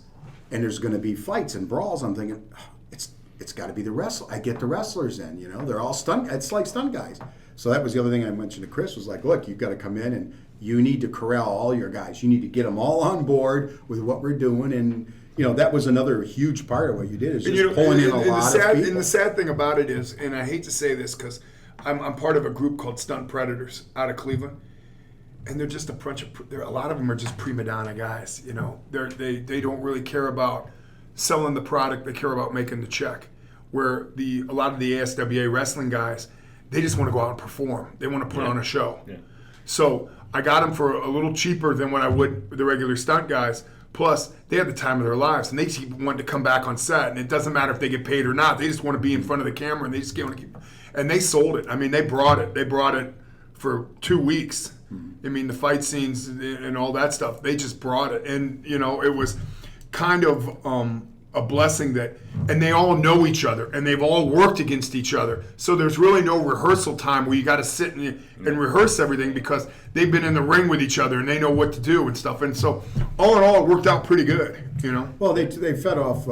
[SPEAKER 5] And there's going to be fights and brawls. I'm thinking, it's got to be the wrestler. I get the wrestlers in, they're all stunt. It's like stunt guys. So that was the other thing I mentioned to Chris was like, look, you've got to come in and you need to corral all your guys. You need to get them all on board with what we're doing. And, that was another huge part of what you did is just pulling in a lot of people. And
[SPEAKER 6] the sad thing about it is, and I hate to say this because I'm part of a group called Stunt Predators out of Cleveland. And they're just a lot of them are just prima donna guys. They don't really care about selling the product. They care about making the check. Where a lot of the ASWA wrestling guys, they just want to go out and perform. They want to put on a show. Yeah. So I got them for a little cheaper than what I would with the regular stunt guys. Plus, they had the time of their lives, and they just want to come back on set. And it doesn't matter if they get paid or not. They just want to be in front of the camera, and they just want to keep. And they sold it. I mean, they brought it. They brought it for 2 weeks. I mean, the fight scenes and all that stuff, they just brought it. And, it was kind of a blessing and they all know each other and they've all worked against each other. So there's really no rehearsal time where you got to sit and rehearse everything because they've been in the ring with each other and they know what to do and stuff. And so all in all, it worked out pretty good,
[SPEAKER 5] Well, they fed off,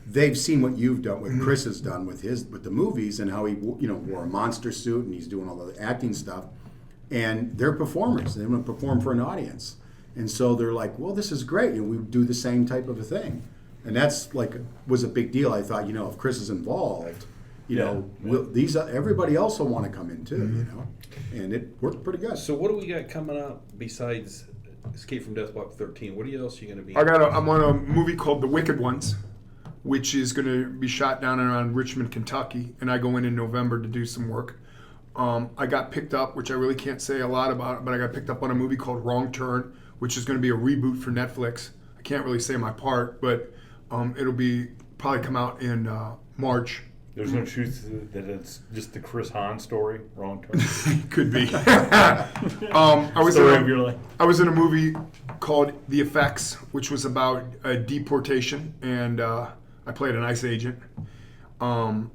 [SPEAKER 5] they've seen what you've done, what Chris has done with the movies and how he, wore a monster suit and he's doing all the acting stuff. And they're performers. They want to perform for an audience. And so they're like, well, this is great. We do the same type of a thing. And that's was a big deal. I thought, if Chris is involved, everybody else will want to come in too, And it worked pretty good.
[SPEAKER 3] So what do we got coming up besides Escape from Death Block 13? What else are you going to be?
[SPEAKER 6] I'm on a movie called The Wicked Ones, which is going to be shot down around Richmond, Kentucky. And I go in November to do some work. I got picked up, which I really can't say a lot about, but I got picked up on a movie called Wrong Turn, which is going to be a reboot for Netflix. I can't really say my part, but it'll probably come out in March.
[SPEAKER 4] There's no truth that it's just the Chris Hahn story, Wrong Turn.
[SPEAKER 6] Could be. I was in a movie called The Effects, which was about deportation and I played a nice agent. I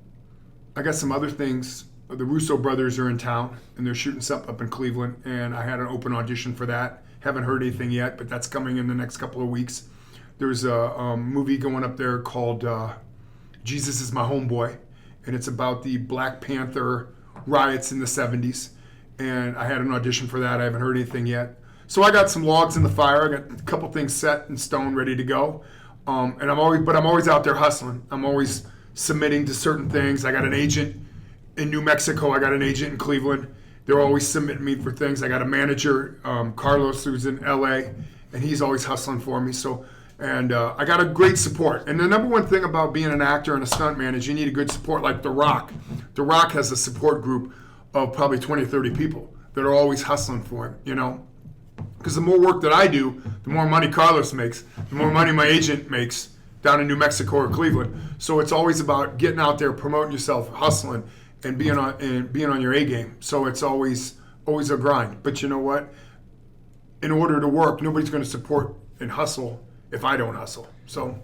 [SPEAKER 6] got some other things. The Russo brothers are in town, and they're shooting something up in Cleveland, and I had an open audition for that. Haven't heard anything yet, but that's coming in the next couple of weeks. There's a movie going up there called Jesus is My Homeboy, and it's about the Black Panther riots in the 70s, and I had an audition for that. I haven't heard anything yet. So I got some logs in the fire. I got a couple things set in stone, ready to go, and I'm always out there hustling. I'm always submitting to certain things. I got an agent in New Mexico. I got an agent in Cleveland. They're always submitting me for things. I got a manager, Carlos, who's in LA, and he's always hustling for me. So, and I got a great support. And the number one thing about being an actor and a stuntman is you need a good support, like The Rock. The Rock has a support group of probably 20 or 30 people that are always hustling for him, you know. Because the more work that I do, the more money Carlos makes, the more money my agent makes down in New Mexico or Cleveland. So it's always about getting out there, promoting yourself, hustling, and being on your A game. So it's always a grind. But you know what? In order to work, nobody's going to support and hustle if I don't hustle. So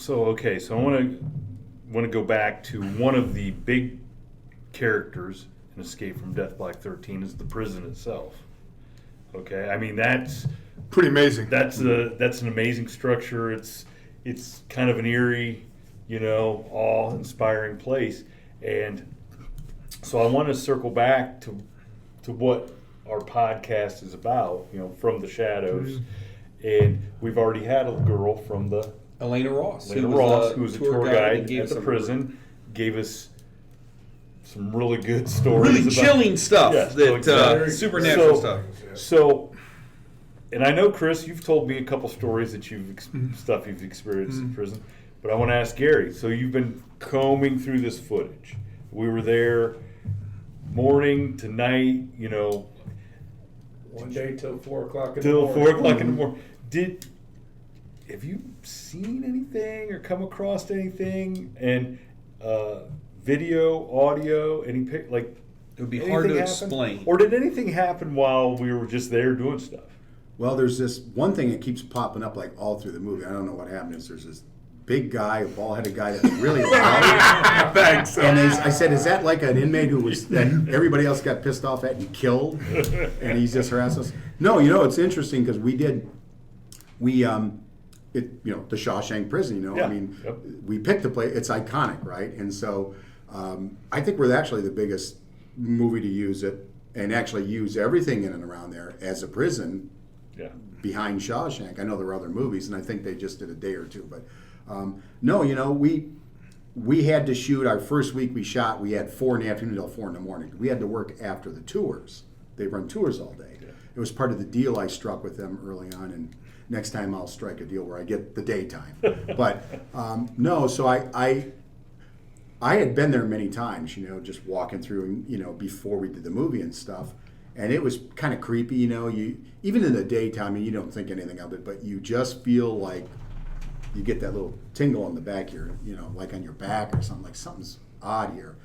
[SPEAKER 4] okay. So I want to go back to one of the big characters in Escape from Death by 13 is the prison itself. Okay, I mean that's
[SPEAKER 6] pretty amazing.
[SPEAKER 4] That's an amazing structure. It's kind of an eerie, you know, awe-inspiring place. And so I want to circle back to what our podcast is about, you know, From the Shadows. And we've already had a girl from the
[SPEAKER 3] Elena Ross,
[SPEAKER 4] who was a tour guide at the prison, gave us some really good stories.
[SPEAKER 3] Really chilling stuff. Supernatural stuff.
[SPEAKER 4] So, and I know, Chris, you've told me a couple stories that you've experienced in prison, but I want to ask Gary. So you've been combing through this footage. We were there morning to night, you know.
[SPEAKER 7] One day till 4 o'clock in the
[SPEAKER 4] Till
[SPEAKER 7] morning.
[SPEAKER 4] 4 o'clock in the morning. Have you seen anything or come across anything? And video, audio, any like
[SPEAKER 3] it would be hard to explain.
[SPEAKER 4] Or did anything happen while we were just there doing stuff?
[SPEAKER 5] Well, there's this one thing that keeps popping up like all through the movie. I don't know what happened. There's this big guy, a bald-headed guy that's really loud.
[SPEAKER 6] Thanks.
[SPEAKER 5] And I said, is that like an inmate that everybody else got pissed off at and killed? And he's just harassed us? No, you know, it's interesting because the Shawshank Prison, you know,
[SPEAKER 4] Yeah.
[SPEAKER 5] I mean, we picked the place. It's iconic, right? And so I think we're actually the biggest movie to use it and actually use everything in and around there as a prison behind Shawshank. I know there were other movies, and I think they just did a day or two. But no, you know, we had to shoot our first week we shot. We had 4 in the afternoon till 4 in the morning. We had to work after the tours. They run tours all day. Yeah. It was part of the deal I struck with them early on, and next time I'll strike a deal where I get the daytime. But no, so I had been there many times, you know, just walking through, you know, before we did the movie and stuff. And it was kind of creepy, you know. Even in the daytime, you don't think anything of it, but you just feel like you get that little tingle on the back here, you know, like on your back or something, like something's odd here.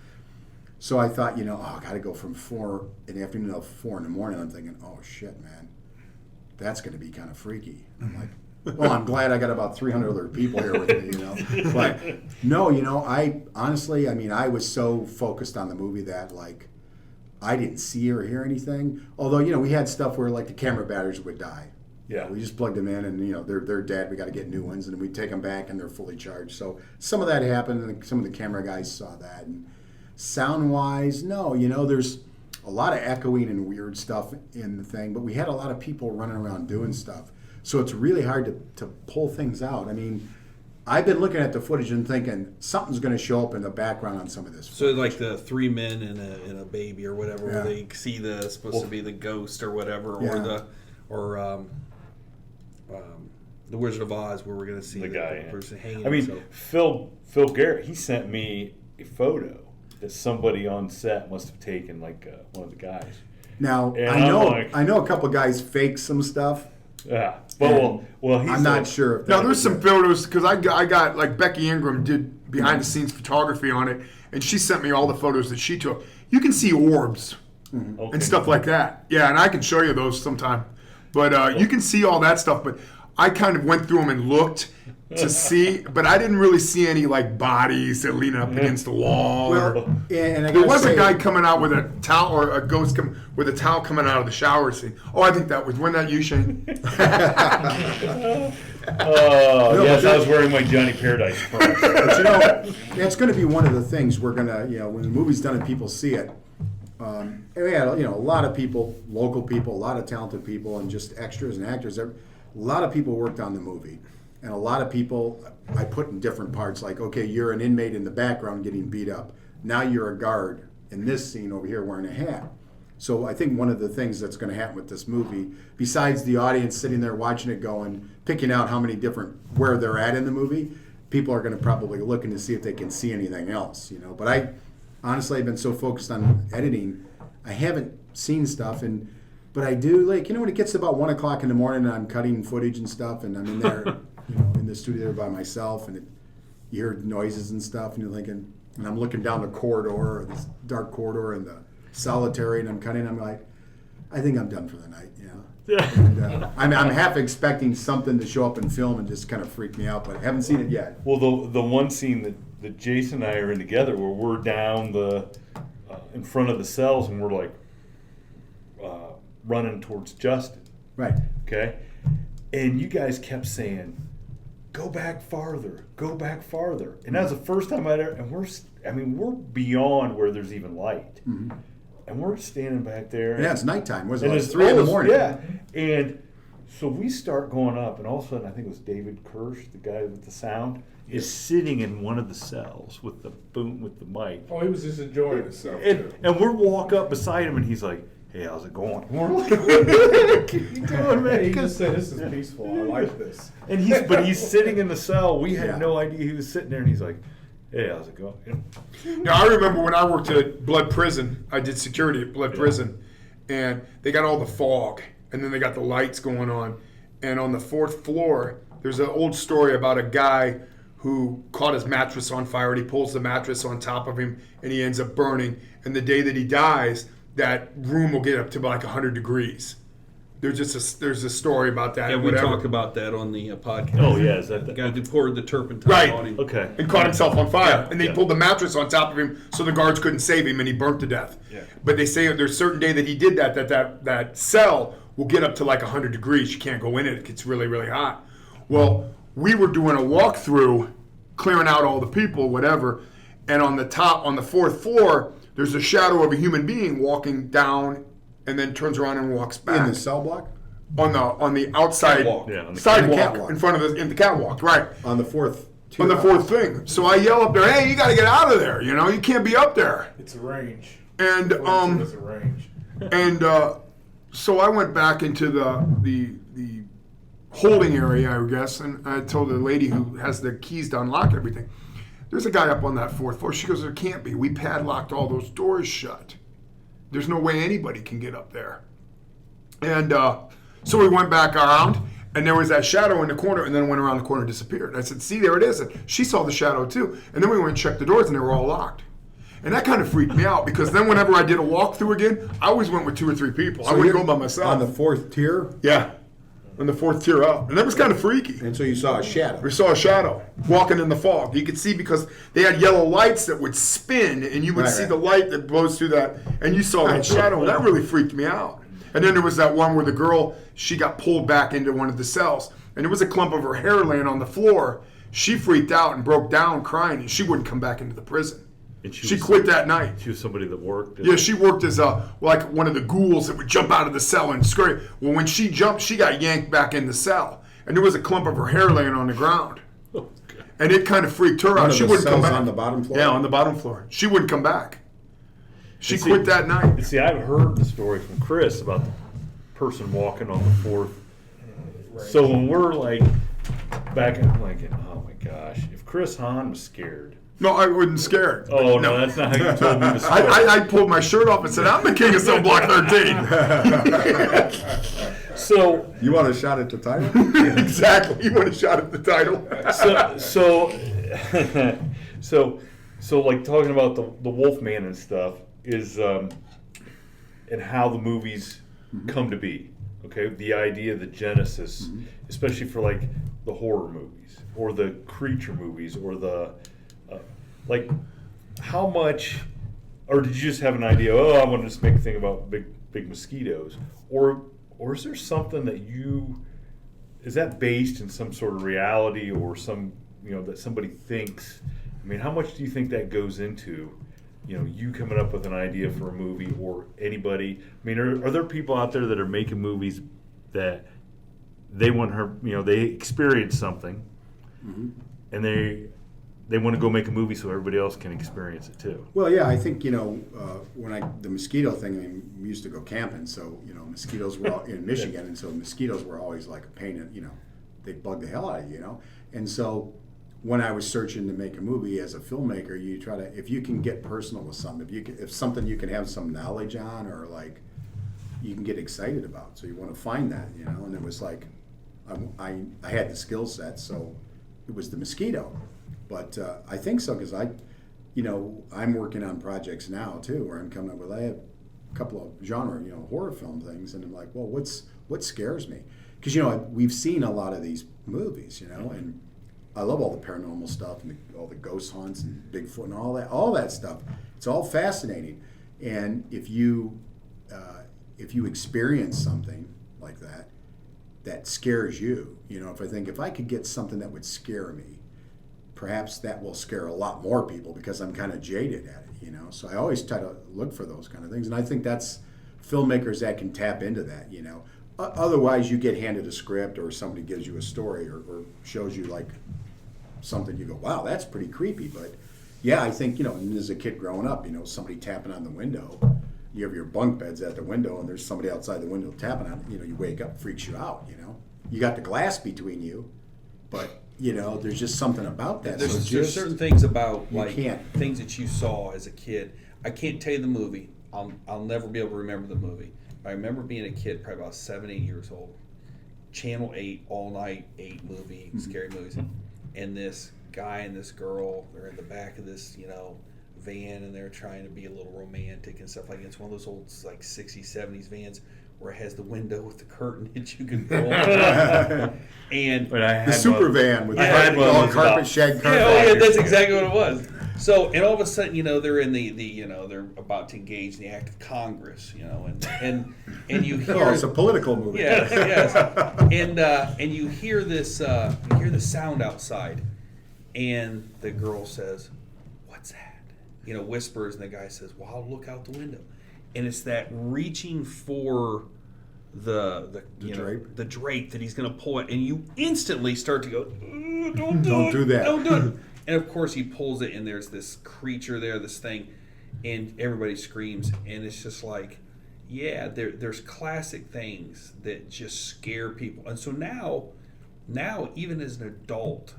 [SPEAKER 5] So I thought, you know, I got to go from 4 in the afternoon till 4 in the morning. I'm thinking, oh shit, man, that's going to be kind of freaky. I'm like, well, I'm glad I got about 300 other people here with me, you know. But no, you know, I honestly, I mean, I was so focused on the movie that like I didn't see or hear anything. Although, you know, we had stuff where like the camera batteries would die.
[SPEAKER 4] Yeah.
[SPEAKER 5] We just plugged them in and, you know, they're dead. We got to get new ones. And we'd take them back and they're fully charged. So some of that happened and some of the camera guys saw that. And sound-wise, no, you know, there's a lot of echoing and weird stuff in the thing. But we had a lot of people running around doing stuff. So it's really hard to pull things out. I mean, I've been looking at the footage and thinking something's going to show up in the background on some of this footage.
[SPEAKER 3] So like the 3 men and a baby or whatever, where they see supposed to be the ghost or whatever, or the Wizard of Oz, where we're going to see the guy, person hanging.
[SPEAKER 4] I mean,
[SPEAKER 3] himself.
[SPEAKER 4] Phil Garrett, he sent me a photo that somebody on set must have taken, like one of the guys.
[SPEAKER 5] Now
[SPEAKER 4] and
[SPEAKER 5] I know a couple guys fake some stuff.
[SPEAKER 4] Yeah, but well,
[SPEAKER 5] I'm not sure.
[SPEAKER 6] Now there's some photos because I got like Becky Ingram did behind the scenes photography on it, and she sent me all the photos that she took. You can see orbs and stuff like that. Yeah, and I can show you those sometime. But you can see all that stuff. But I kind of went through them and looked to see, but I didn't really see any like bodies that leaning up against the wall.
[SPEAKER 5] Well, and I
[SPEAKER 6] There
[SPEAKER 5] gotta
[SPEAKER 6] was
[SPEAKER 5] say,
[SPEAKER 6] a guy coming out with a towel, or a ghost with a towel coming out of the shower scene. Oh, I think that was, wasn't that you, Shane?
[SPEAKER 4] Oh, yes, I was wearing my Johnny Paradise front.
[SPEAKER 5] But you know, it's going to be one of the things we're going to, you know, when the movie's done and people see it. And we had, you know, a lot of people, local people, a lot of talented people, and just extras and actors. A lot of people worked on the movie, and a lot of people I put in different parts. Like, okay, you're an inmate in the background getting beat up. Now you're a guard in this scene over here wearing a hat. So I think one of the things that's going to happen with this movie, besides the audience sitting there watching it going, picking out how many different, where they're at in the movie, people are going to probably looking to see if they can see anything else, you know. But I, honestly, I've been so focused on editing, I haven't seen stuff, but I do, like, you know, when it gets to about 1 o'clock in the morning and I'm cutting footage and stuff, and I'm in there, you know, in the studio there by myself, and you hear noises and stuff, and you're thinking, and I'm looking down the corridor, or this dark corridor, and the solitary, and I'm cutting. I'm like, I think I'm done for the night. You know, and, I'm half expecting something to show up in film and just kind of freak me out, but I haven't seen it yet.
[SPEAKER 4] Well, the one scene that Jason and I are in together, where we're down in front of the cells, and we're like running towards Justin.
[SPEAKER 5] Right.
[SPEAKER 4] Okay, and you guys kept saying, "Go back farther, go back farther," and that was the first time I'd ever. And we're beyond where there's even light. Mm-hmm. And we're standing back there.
[SPEAKER 5] Yeah, it's nighttime. Was it
[SPEAKER 4] and
[SPEAKER 5] like
[SPEAKER 4] it's
[SPEAKER 5] 3 in the
[SPEAKER 4] almost-
[SPEAKER 5] morning?
[SPEAKER 4] Yeah. And so we start going up, and all of a sudden, I think it was David Kirsch, the guy with the sound, is sitting in one of the cells with the mic.
[SPEAKER 7] Oh, he was just enjoying himself,
[SPEAKER 4] And,
[SPEAKER 7] too.
[SPEAKER 4] and we walk up beside him, and he's like, "Hey, how's it going?" And we're like, "What are you doing, man?"
[SPEAKER 7] He just said, this is peaceful. I like this.
[SPEAKER 4] And he's sitting in the cell. We had
[SPEAKER 5] Yeah.
[SPEAKER 4] no idea he was sitting there, and he's like, "Hey, how's it going?"
[SPEAKER 6] Now, I remember when I worked at Blood Prison, I did security at Blood Prison, and they got all the fog, and then they got the lights going on. And on the 4th floor, there's an old story about a guy who caught his mattress on fire, and he pulls the mattress on top of him, and he ends up burning. And the day that he dies, that room will get up to like 100 degrees. There's a story about that.
[SPEAKER 3] And
[SPEAKER 6] and
[SPEAKER 3] we
[SPEAKER 6] whatever.
[SPEAKER 3] talk about that on the podcast.
[SPEAKER 4] Oh, yeah, is that
[SPEAKER 3] The
[SPEAKER 4] the
[SPEAKER 3] guy who poured the turpentine
[SPEAKER 6] Right.
[SPEAKER 3] on him.
[SPEAKER 4] Okay.
[SPEAKER 6] And caught himself on fire.
[SPEAKER 4] Yeah,
[SPEAKER 6] And they
[SPEAKER 4] yeah.
[SPEAKER 6] pulled the mattress on top of him so the guards couldn't save him, and he burnt to death.
[SPEAKER 4] Yeah.
[SPEAKER 6] But they say there's a certain day that he did that cell will get up to like 100 degrees. You can't go in it. It gets really, really hot. Well, we were doing a walkthrough, clearing out all the people, whatever, and on the 4th floor, there's a shadow of a human being walking down and then turns around and walks back.
[SPEAKER 5] In the cell block?
[SPEAKER 6] on the outside
[SPEAKER 3] Catwalk.
[SPEAKER 4] Yeah, on the
[SPEAKER 6] sidewalk
[SPEAKER 5] catwalk.
[SPEAKER 6] in front of in the catwalk, right?
[SPEAKER 5] On the 4th. tier.
[SPEAKER 6] On the 4th thing. So I yell up there, "Hey, you got to get out of there! You know, you can't be up there."
[SPEAKER 7] It's a range.
[SPEAKER 6] And
[SPEAKER 7] It's a range.
[SPEAKER 6] and so I went back into the holding area, I guess, and I told the lady who has the keys to unlock everything, "There's a guy up on that 4th floor." She goes, "There can't be. We padlocked all those doors shut. There's no way anybody can get up there." And so we went back around, and there was that shadow in the corner, and then it went around the corner and disappeared. I said, "See, there it is." And she saw the shadow too. And then we went and checked the doors, and they were all locked. And that kind of freaked me out, because then whenever I did a walkthrough again, I always went with 2 or 3 people. I wouldn't
[SPEAKER 5] you're
[SPEAKER 6] go by myself.
[SPEAKER 5] On the 4th tier?
[SPEAKER 6] Yeah, on the 4th tier up. And that was kind of freaky.
[SPEAKER 5] And so you saw a shadow.
[SPEAKER 6] We saw a shadow walking in the fog. You could see, because they had yellow lights that would spin, and you would
[SPEAKER 5] Right,
[SPEAKER 6] see
[SPEAKER 5] right.
[SPEAKER 6] the light that blows through that, and you saw that shadow, and that really freaked me out. And then there was that one where the girl, she got pulled back into one of the cells, and there was a clump of her hair laying on the floor. She freaked out and broke down crying, and she wouldn't come back into the prison.
[SPEAKER 4] And
[SPEAKER 6] She quit that night.
[SPEAKER 4] She was somebody that worked.
[SPEAKER 6] Yeah, she worked as like one of the ghouls that would jump out of the cell and scream. Well, when she jumped, she got yanked back in the cell, and there was a clump of her hair laying on the ground, and it kind of freaked her
[SPEAKER 5] One
[SPEAKER 6] out.
[SPEAKER 5] of
[SPEAKER 6] She
[SPEAKER 5] the
[SPEAKER 6] wouldn't come
[SPEAKER 5] cells
[SPEAKER 6] back.
[SPEAKER 5] on the bottom floor?
[SPEAKER 6] Yeah, on the bottom floor. She wouldn't come back. She
[SPEAKER 4] And see-
[SPEAKER 6] quit that night.
[SPEAKER 4] See, I've heard the story from Chris about the person walking on the 4th. So when we're like back, I'm like, oh my gosh, if Chris Hahn was scared.
[SPEAKER 6] No, I wasn't scared.
[SPEAKER 4] Oh no, that's not how you told me the story.
[SPEAKER 6] I pulled my shirt off and said, "I'm the king of Cell Block 13."
[SPEAKER 4] So
[SPEAKER 5] You want a shot at the title?
[SPEAKER 6] Exactly. You want a shot at the title?
[SPEAKER 4] so like talking about the Wolfman and stuff is and how the movies come to be. Okay, the idea, the genesis, especially for like the horror movies or the creature movies or the like, how much, or did you just have an idea? Oh, I want to just make a thing about big mosquitoes, or is there something that is that based in some sort of reality or some that somebody thinks? I mean, how much do you think that goes into? You coming up with an idea for a movie or anybody. I mean, are there people out there that are making movies that they want her, they experience something and they want to go make a movie so everybody else can experience it too?
[SPEAKER 5] Well, yeah, I think, when the mosquito thing, I mean, we used to go camping, so, mosquitoes were all in Michigan, and so mosquitoes were always like a pain in, they bug the hell out of you, And so when I was searching to make a movie as a filmmaker, you try to, if you can get personal with something, if something you can have some knowledge on or like you can get excited about, so you want to find that, and it was like, I had the skill set, so it was the mosquito. But I think so, because I'm working on projects now too, where I'm coming up with, I have a couple of genre, horror film things, and I'm like, well, what scares me? Because we've seen a lot of these movies, and I love all the paranormal stuff and all the ghost hunts and Bigfoot and all that stuff. It's all fascinating, and if you experience something like that scares you, if I could get something that would scare me, perhaps that will scare a lot more people because I'm kind of jaded at it, So I always try to look for those kind of things, and I think that's filmmakers that can tap into that, Otherwise, you get handed a script or somebody gives you a story or shows you like something, you go, wow, that's pretty creepy. But yeah, I think, as a kid growing up, somebody tapping on the window, you have your bunk beds at the window and there's somebody outside the window tapping on it, you wake up, freaks you out, You got the glass between you, but there's just something about that.
[SPEAKER 3] There's certain things about
[SPEAKER 5] can't.
[SPEAKER 3] things that you saw as a kid. I can't tell you the movie. I'll never be able to remember the movie. I remember being a kid, probably about 7, 8 years old. Channel 8, all night 8 movie, scary movies. And this guy and this girl, they're in the back of this, van, and they're trying to be a little romantic and stuff like that. It's one of those old 60s, 70s vans where it has the window with the curtain that you can pull. And
[SPEAKER 5] the super van with the carpet, shag carpet.
[SPEAKER 3] Yeah, that's exactly what it was. So, and all of a sudden, they're in they're about to engage in the act of Congress, and you hear
[SPEAKER 5] it's a political movie.
[SPEAKER 3] Yes. And you hear this, the sound outside, and the girl says, "What's that?" Whispers, and the guy says, "Well, I'll look out the window," and it's that reaching for the drape that he's going to pull it, and you instantly start to go, "Don't do that! Don't do it!" And of course he pulls it, and there's this creature there, this thing, and everybody screams, and it's just like, yeah, there's classic things that just scare people. And so now even as an adult,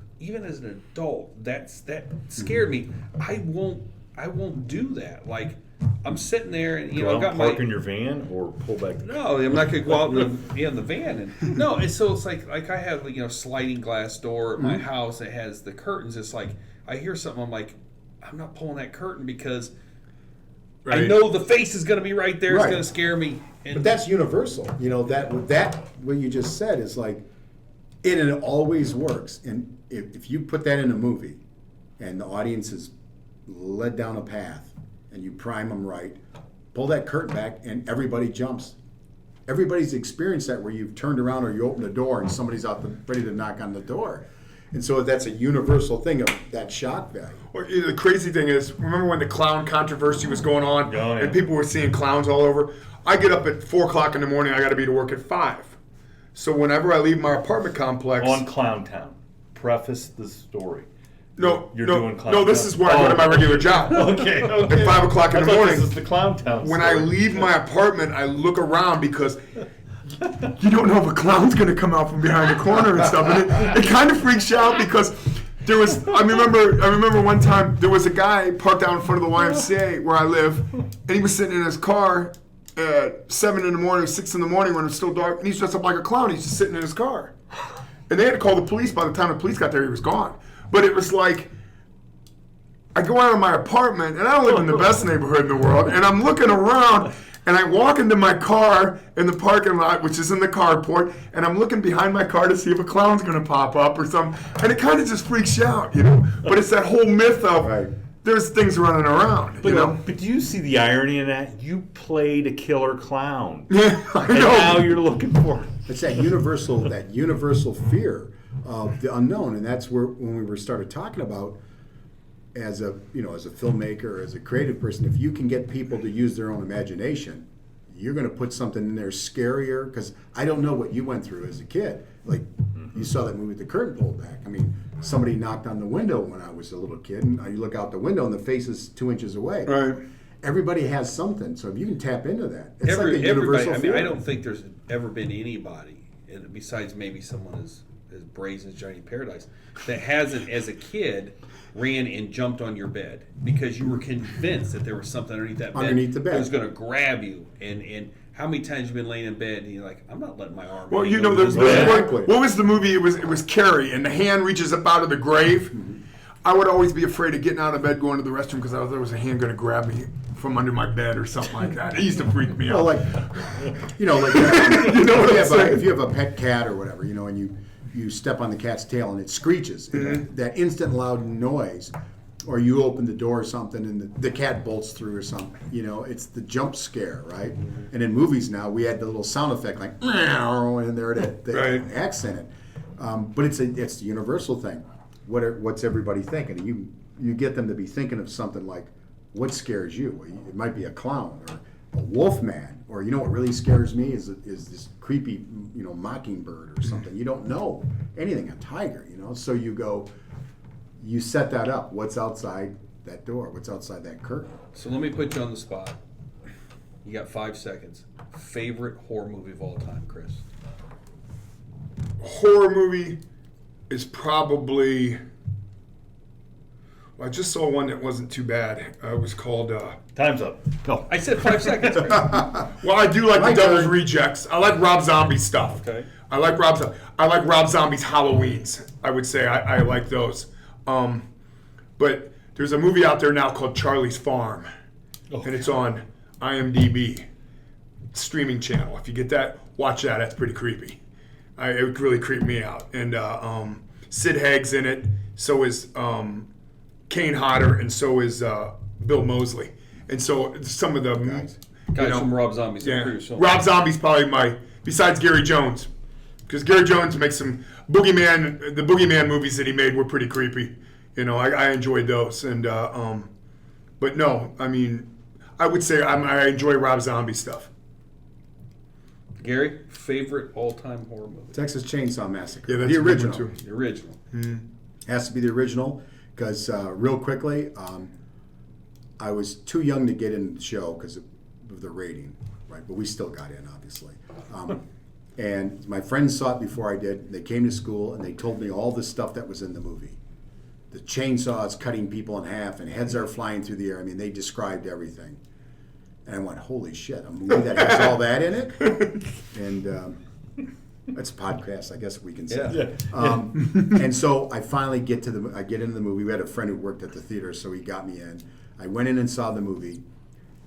[SPEAKER 3] that scared me. I won't do that. Like, I'm sitting there and I've got
[SPEAKER 4] park in your van or pull back.
[SPEAKER 3] No, I'm not gonna go out in the van. And no, and so it's like I have sliding glass door at my house that has the curtains. It's like I hear something, I'm like, I'm not pulling that curtain because I know the face is gonna be right there. It's gonna scare me.
[SPEAKER 5] But that's universal. That what you just said is like, it always works. And if you put that in a movie, and the audience is led down a path, and you prime them right, pull that curtain back, and everybody jumps. Everybody's experienced that where you've turned around or you open the door and somebody's out ready to knock on the door. And so that's a universal thing of that shock value.
[SPEAKER 6] Well, the crazy thing is, remember when the clown controversy was going on and people were seeing clowns all over? I get up at 4 o'clock in the morning, I got to be to work at 5. So whenever I leave my apartment complex...
[SPEAKER 4] On Clown Town. Preface the story.
[SPEAKER 6] No,
[SPEAKER 4] doing Clown
[SPEAKER 6] no, this
[SPEAKER 4] Town.
[SPEAKER 6] is where I go to my regular job.
[SPEAKER 4] Okay.
[SPEAKER 6] At 5 o'clock in the morning.
[SPEAKER 4] This is the Clown Town
[SPEAKER 6] When
[SPEAKER 4] story.
[SPEAKER 6] I leave my apartment, I look around because you don't know if a clown's going to come out from behind the corner and stuff. And it kind of freaks you out because there was, I remember one time there was a guy parked out in front of the YMCA where I live, and he was sitting in his car at 7 in the morning, 6 in the morning when it was still dark, and he's dressed up like a clown. He's just sitting in his car. And they had to call the police. By the time the police got there, he was gone. But it was like, I go out of my apartment, and I don't live in the best neighborhood in the world, and I'm looking around, And I walk into my car in the parking lot, which is in the carport, and I'm looking behind my car to see if a clown's going to pop up or something. And it kind of just freaks you out, you know? But it's that whole myth of
[SPEAKER 5] Right.
[SPEAKER 6] there's things running around, you know?
[SPEAKER 4] But do you see the irony in that? You played a killer clown.
[SPEAKER 6] Yeah, I
[SPEAKER 4] And
[SPEAKER 6] know.
[SPEAKER 4] now you're looking for
[SPEAKER 5] It's that universal fear of the unknown, and that's where when we started talking about as a filmmaker, as a creative person, if you can get people to use their own imagination, you're going to put something in there scarier. Because I don't know what you went through as a kid. Like you saw that movie, The Curtain Pulled Back. I mean, somebody knocked on the window when I was a little kid, and you look out the window and the face is 2 inches away.
[SPEAKER 6] Right.
[SPEAKER 5] Everybody has something, so if you can tap into that, it's
[SPEAKER 3] Everybody.
[SPEAKER 5] universal
[SPEAKER 3] I mean,
[SPEAKER 5] fear.
[SPEAKER 3] I don't think there's ever been anybody, and besides maybe someone as brazen as Johnny Paradise, that hasn't, as a kid, ran and jumped on your bed because you were convinced that there was something underneath that bed.
[SPEAKER 5] Underneath the bed.
[SPEAKER 3] That was going to grab you. And how many times you've been laying in bed and you're like, I'm not letting my arm.
[SPEAKER 6] Well, you
[SPEAKER 3] go
[SPEAKER 6] know,
[SPEAKER 3] to
[SPEAKER 6] there's
[SPEAKER 3] this bed.
[SPEAKER 5] Exactly.
[SPEAKER 6] what was the movie? It was Carrie, and the hand reaches up out of the grave. I would always be afraid of getting out of bed, going to the restroom, because I thought there was a hand going to grab me from under my bed or something like that. It used to freak me
[SPEAKER 5] Well,
[SPEAKER 6] out.
[SPEAKER 5] like, you know, like
[SPEAKER 6] You know what I'm saying?
[SPEAKER 5] if you have a pet cat or whatever, you know, and you step on the cat's tail and it screeches, and that instant loud noise, or you open the door or something and the cat bolts through or something, you know, it's the jump scare, right? And in movies now, we add the little sound effect like, "Meow," and there the
[SPEAKER 6] Right.
[SPEAKER 5] accent it. But it's the universal thing. What's everybody thinking? You get them to be thinking of something like, what scares you? It might be a clown or a wolf man, or you know what really scares me is this creepy, you know, mockingbird or something. You don't know anything, a tiger, you know. So you set that up. What's outside that door? What's outside that curtain?
[SPEAKER 3] So let me put you on the spot. You got 5 seconds. Favorite horror movie of all time, Chris?
[SPEAKER 6] Horror movie is probably. Well, I just saw one that wasn't too bad. It was called.
[SPEAKER 4] Time's up. Go.
[SPEAKER 3] I said 5 seconds.
[SPEAKER 6] Well, I do like
[SPEAKER 5] My
[SPEAKER 6] the Devil's
[SPEAKER 5] turn.
[SPEAKER 6] Rejects. I like Rob Zombie stuff.
[SPEAKER 3] Okay.
[SPEAKER 6] I like Rob Zombie's Halloweens. I would say I like those. But there's a movie out there now called Charlie's Farm, and it's on IMDb streaming channel. If you get that, watch that. That's pretty creepy. It really creeped me out. And Sid Haig's in it. So is Kane Hodder, and so is Bill Moseley. And so some of the
[SPEAKER 5] Guys.
[SPEAKER 3] Guys from Rob Zombie's
[SPEAKER 6] yeah.
[SPEAKER 3] previous film.
[SPEAKER 6] Rob Zombie's probably besides Gary Jones, because Gary Jones makes some the Boogeyman movies that he made were pretty creepy. You know, I enjoyed those, and but no, I mean, I would say I enjoy Rob Zombie stuff.
[SPEAKER 3] Gary, favorite all-time horror movie?
[SPEAKER 5] Texas Chainsaw Massacre.
[SPEAKER 6] Yeah, that's
[SPEAKER 5] the
[SPEAKER 6] a good
[SPEAKER 5] original.
[SPEAKER 6] one, too.
[SPEAKER 3] The original.
[SPEAKER 5] Has to be the original because real quickly, I was too young to get in the show because of the rating, right? But we still got in, obviously. And my friends saw it before I did. They came to school and they told me all the stuff that was in the movie. The chainsaws cutting people in half and heads are flying through the air. I mean, they described everything. And I went, holy shit, a movie that has all that in it? And that's a podcast, I guess we can say.
[SPEAKER 4] Yeah.
[SPEAKER 5] And so I finally get into the movie. We had a friend who worked at the theater, so he got me in. I went in and saw the movie.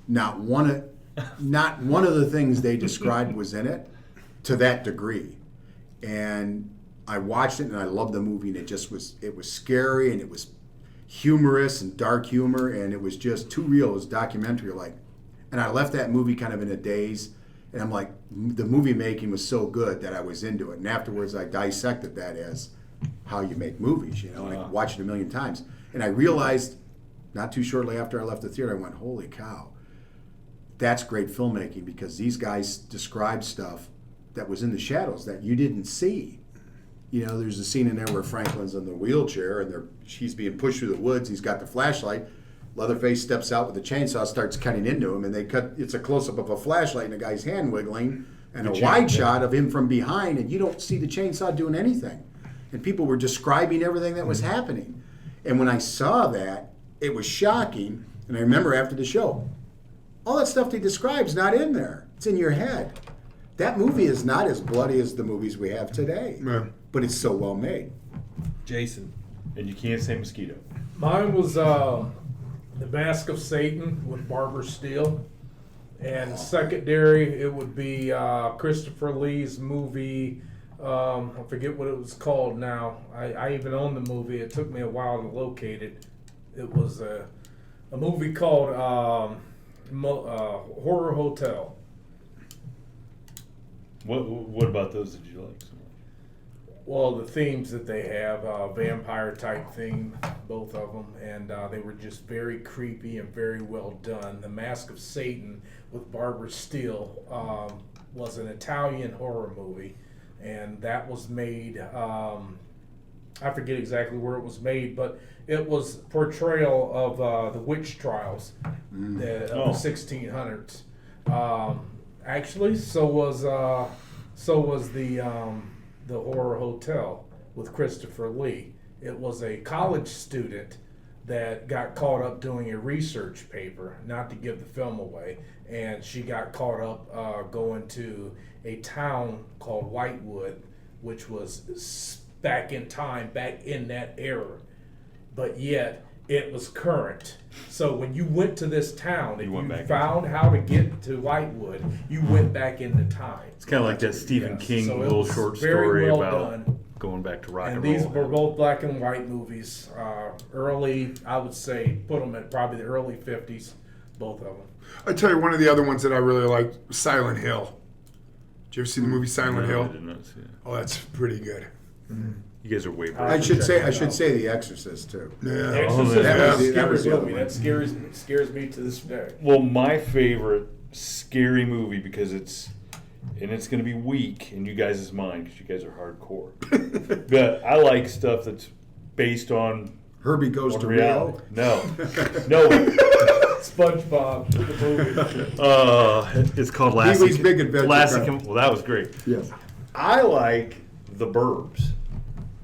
[SPEAKER 5] Not one of the things they described was in it to that degree. And I watched it and I loved the movie, and it was scary and it was humorous and dark humor, and it was just too real. It was documentary like. And I left that movie kind of in a daze, and I'm like, the movie making was so good that I was into it. And afterwards I dissected that as how you make movies, you know, and I watched it a million times. And I realized not too shortly after I left the theater, I went, holy cow, that's great filmmaking, because these guys described stuff that was in the shadows that you didn't see. You know, there's a scene in there where Franklin's in the wheelchair and he's being pushed through the woods. He's got the flashlight. Leatherface steps out with the chainsaw, starts cutting into him, and it's a close-up of a flashlight and a guy's hand wiggling, and a wide shot of him from behind, and you don't see the chainsaw doing anything. And people were describing everything that was happening. And when I saw that, it was shocking. And I remember after the show, all that stuff they describe is not in there. It's in your head. That movie is not as bloody as the movies we have today, but it's so well made.
[SPEAKER 3] Jason.
[SPEAKER 4] And you can't say Mosquito.
[SPEAKER 7] Mine was The Mask of Satan with Barbara Steele.
[SPEAKER 1] And secondary, it would be Christopher Lee's movie. I forget what it was called now. I even own the movie. It took me a while to locate it. It was a movie called Horror Hotel.
[SPEAKER 4] What about those did you like?
[SPEAKER 1] Well, the themes that they have, vampire type theme, both of them, and they were just very creepy and very well done. The Mask of Satan with Barbara Steele was an Italian horror movie, and that was made, I forget exactly where it was made, but it was portrayal of the witch trials of the 1600s. Actually, so was the Horror Hotel with Christopher Lee. It was a college student that got caught up doing a research paper, not to give the film away, and she got caught up going to a town called Whitewood, which was back in time, back in that era, but yet it was current. So when you went to this town and you found how to get to Whitewood, you went back into time.
[SPEAKER 4] It's kind of like that Stephen King
[SPEAKER 1] So it
[SPEAKER 4] little
[SPEAKER 1] was
[SPEAKER 4] short
[SPEAKER 1] very
[SPEAKER 4] story
[SPEAKER 1] well
[SPEAKER 4] about
[SPEAKER 1] done.
[SPEAKER 4] going back to rock and,
[SPEAKER 1] And
[SPEAKER 4] roll.
[SPEAKER 1] these were both black and white movies. Early, I would say, put them at probably the early 50s, both of them.
[SPEAKER 6] I tell you, one of the other ones that I really liked, Silent Hill. Did you ever see the movie Silent
[SPEAKER 4] No,
[SPEAKER 6] Hill?
[SPEAKER 4] I did not see it.
[SPEAKER 6] Oh, that's pretty good.
[SPEAKER 4] You guys are way better.
[SPEAKER 5] I should say The Exorcist too.
[SPEAKER 6] Yeah.
[SPEAKER 1] Exorcist
[SPEAKER 5] that
[SPEAKER 1] is a
[SPEAKER 5] was- that was
[SPEAKER 1] scary
[SPEAKER 5] the other
[SPEAKER 1] movie.
[SPEAKER 5] one.
[SPEAKER 1] That scares me to this day.
[SPEAKER 4] Well, my favorite scary movie, because it's going to be weak in you guys' mind because you guys are hardcore. But I like stuff that's based on
[SPEAKER 5] Herbie Goes to
[SPEAKER 4] reality.
[SPEAKER 5] Rio.
[SPEAKER 4] No.
[SPEAKER 1] SpongeBob, the movie.
[SPEAKER 4] It's called
[SPEAKER 5] Pee-wee's Big Adventure.
[SPEAKER 4] Well, that was great.
[SPEAKER 5] Yes.
[SPEAKER 4] I like The Burbs.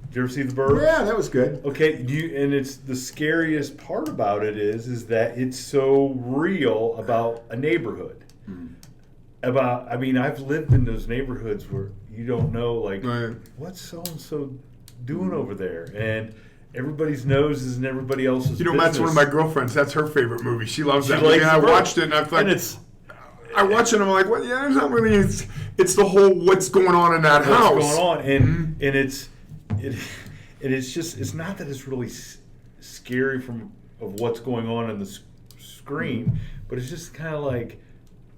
[SPEAKER 4] Did you ever see The Burbs?
[SPEAKER 5] Yeah, that was good.
[SPEAKER 4] Okay, and it's the scariest part about it is that it's so real about a neighborhood. I've lived in those neighborhoods where you don't know, like,
[SPEAKER 6] Right.
[SPEAKER 4] what's so and so doing over there, and everybody's noses and everybody else's.
[SPEAKER 6] You know, Matt's one of my girlfriends. That's her favorite movie. She loves that
[SPEAKER 4] She
[SPEAKER 6] movie.
[SPEAKER 4] likes
[SPEAKER 6] And I
[SPEAKER 4] The Burbs.
[SPEAKER 6] watched it, and I was like,
[SPEAKER 4] And it's
[SPEAKER 6] I watch it, and I'm like, well, yeah, there's not really. It's the whole what's going on in that house.
[SPEAKER 4] what's going on, and it's just it's not that it's really scary of what's going on in the screen, but it's just kind of like,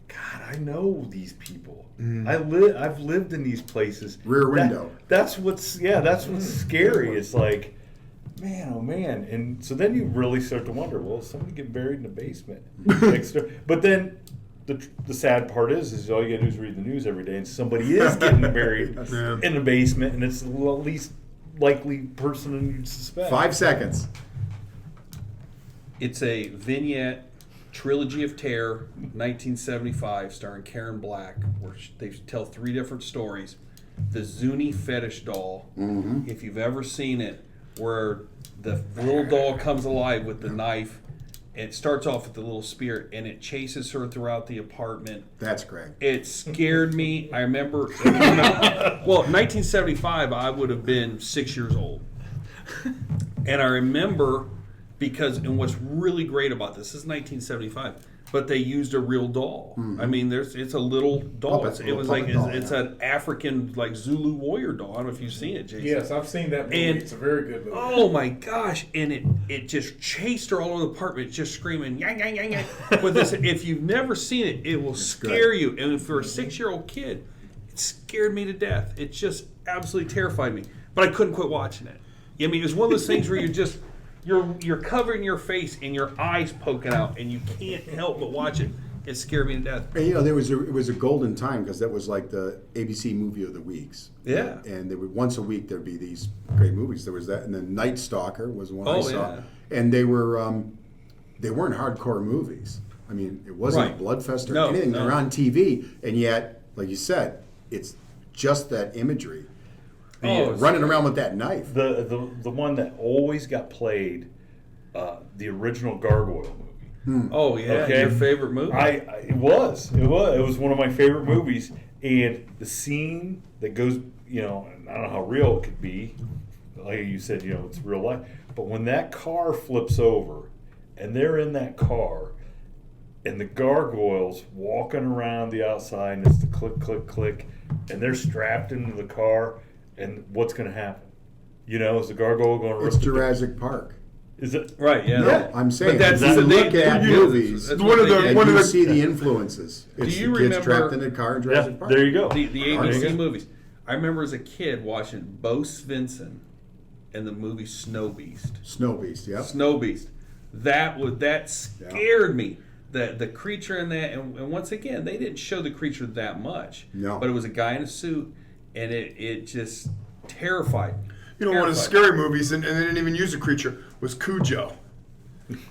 [SPEAKER 4] God, I know these people. I've lived in these places.
[SPEAKER 5] Rear Window.
[SPEAKER 4] That's what's scary. It's like, man, oh man, and so then you really start to wonder, well, is somebody getting buried in the basement next door? But then the sad part is all you gotta do is read the news every day, and somebody is getting buried
[SPEAKER 6] Yeah.
[SPEAKER 4] in the basement, and it's the least likely person you suspect.
[SPEAKER 5] 5 seconds.
[SPEAKER 3] It's a vignette trilogy of terror, 1975, starring Karen Black, where they tell 3 different stories. The Zuni fetish doll, if you've ever seen it, where the little doll comes alive with the knife. It starts off with the little spirit, and it chases her throughout the apartment.
[SPEAKER 5] That's Greg.
[SPEAKER 3] It scared me. I remember, well, 1975, I would have been 6 years old. And I remember and what's really great about this is 1975, but they used a real doll. I mean, it's a little doll.
[SPEAKER 5] Puppet,
[SPEAKER 3] It was
[SPEAKER 5] little
[SPEAKER 3] like,
[SPEAKER 5] puppet doll,
[SPEAKER 3] it's
[SPEAKER 5] yeah.
[SPEAKER 3] an African, like, Zulu warrior doll. I don't know if you've seen it, Jason.
[SPEAKER 1] Yes, I've seen that movie.
[SPEAKER 3] And-
[SPEAKER 1] It's a very good movie.
[SPEAKER 3] Oh my gosh! And it just chased her all over the apartment, just screaming yang yang yang yang. But this, if you've never seen it, it will scare you. And for a 6-year-old kid, it scared me to death. It just absolutely terrified me. But I couldn't quit watching it. I mean, it was one of those things where you're covering your face and your eyes poking out, and you can't help but watch it. It scared me to death.
[SPEAKER 5] And it was a golden time because that was like the ABC movie of the weeks.
[SPEAKER 3] Yeah.
[SPEAKER 5] And once a week there'd be these great movies. There was that, and then Night Stalker was one I saw.
[SPEAKER 3] Yeah.
[SPEAKER 5] And they weren't hardcore movies. I mean, it wasn't
[SPEAKER 3] Right.
[SPEAKER 5] a bloodfest or
[SPEAKER 3] No,
[SPEAKER 5] anything.
[SPEAKER 3] no.
[SPEAKER 5] They're on TV, and yet, like you said, it's just that imagery. Running around with that knife.
[SPEAKER 4] The one that always got played, the original Gargoyle movie.
[SPEAKER 3] Oh yeah,
[SPEAKER 4] Okay.
[SPEAKER 3] your favorite movie?
[SPEAKER 4] It was one of my favorite movies, and the scene that goes, I don't know how real it could be, like you said, it's real life, but when that car flips over and they're in that car and the gargoyles walking around the outside, and it's the click, click, click, and they're strapped into the car, and what's going to happen? Is the gargoyle going to rip
[SPEAKER 5] It's
[SPEAKER 4] the
[SPEAKER 5] Jurassic Park.
[SPEAKER 4] Is it?
[SPEAKER 3] Right, yeah.
[SPEAKER 5] No, I'm saying
[SPEAKER 3] But that's
[SPEAKER 5] you
[SPEAKER 3] so they-
[SPEAKER 5] look at
[SPEAKER 3] you-
[SPEAKER 5] movies
[SPEAKER 3] that's
[SPEAKER 6] One
[SPEAKER 3] what
[SPEAKER 6] of
[SPEAKER 3] they
[SPEAKER 6] the-
[SPEAKER 3] did.
[SPEAKER 5] and
[SPEAKER 6] one of
[SPEAKER 5] you
[SPEAKER 6] the-
[SPEAKER 5] see the influences. It's
[SPEAKER 3] you
[SPEAKER 5] the kids
[SPEAKER 3] remember-
[SPEAKER 5] trapped in a car in Jurassic Park.
[SPEAKER 4] There you go.
[SPEAKER 3] The
[SPEAKER 4] There you
[SPEAKER 3] ABC
[SPEAKER 4] go.
[SPEAKER 3] movies. I remember as a kid watching Bo Svensson and the movie Snow Beast.
[SPEAKER 5] Snow Beast, yep.
[SPEAKER 3] Snow Beast. That scared me. The creature in that, and once again, they didn't show the creature that much.
[SPEAKER 5] No.
[SPEAKER 3] But it was a guy in a suit, and it just terrified me.
[SPEAKER 6] One of the
[SPEAKER 3] Terrified.
[SPEAKER 6] scary movies, and they didn't even use a creature, was Cujo.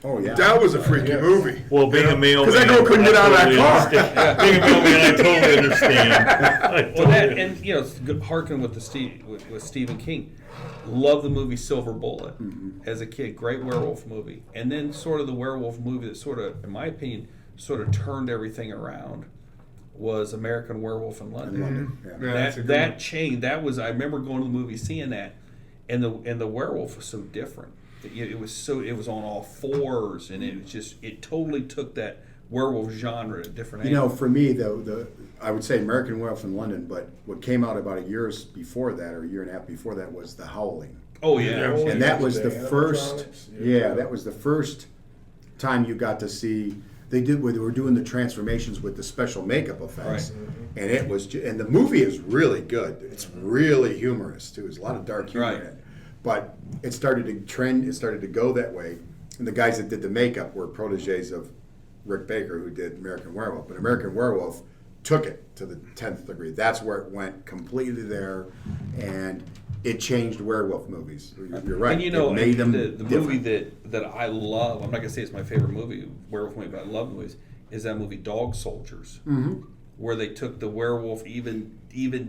[SPEAKER 5] Oh, yeah.
[SPEAKER 6] That was a freaky movie.
[SPEAKER 4] Well, being a mailman,
[SPEAKER 6] Because that girl couldn't get out of that car.
[SPEAKER 4] Being a mailman, I totally understand.
[SPEAKER 3] Well, that and harken with with Stephen King. Love the movie Silver Bullet as a kid. Great werewolf movie, and then sort of the werewolf movie that sort of, in my opinion, sort of turned everything around was American Werewolf in London.
[SPEAKER 5] Yeah.
[SPEAKER 6] Yeah, that's a good
[SPEAKER 3] That
[SPEAKER 6] one.
[SPEAKER 3] chain. That was. I remember going to the movie seeing that, and the werewolf was so different. It was on all fours, and it totally took that werewolf genre to a different angle.
[SPEAKER 5] For me, though, I would say American Werewolf in London, but what came out about a year before that, or a year and a half before that, was The Howling.
[SPEAKER 3] Oh yeah.
[SPEAKER 6] Yeah.
[SPEAKER 5] And that was the
[SPEAKER 7] The
[SPEAKER 5] first,
[SPEAKER 7] animatronics?
[SPEAKER 5] that was the first time you got to see, they were doing the transformations with the special makeup effects.
[SPEAKER 3] Right.
[SPEAKER 5] And it was, and the movie is really good. It's really humorous, too. There's a lot of dark humor
[SPEAKER 3] Right.
[SPEAKER 5] in it. But it started to trend, it started to go that way. And the guys that did the makeup were proteges of Rick Baker, who did American Werewolf. But American Werewolf took it to the 10th degree. That's where it went completely there. And it changed werewolf movies. You're right.
[SPEAKER 3] And
[SPEAKER 5] It made them
[SPEAKER 3] the movie
[SPEAKER 5] different.
[SPEAKER 3] that I love, I'm not gonna say it's my favorite movie, werewolf movie, but I love movies, is that movie Dog Soldiers, where they took the werewolf even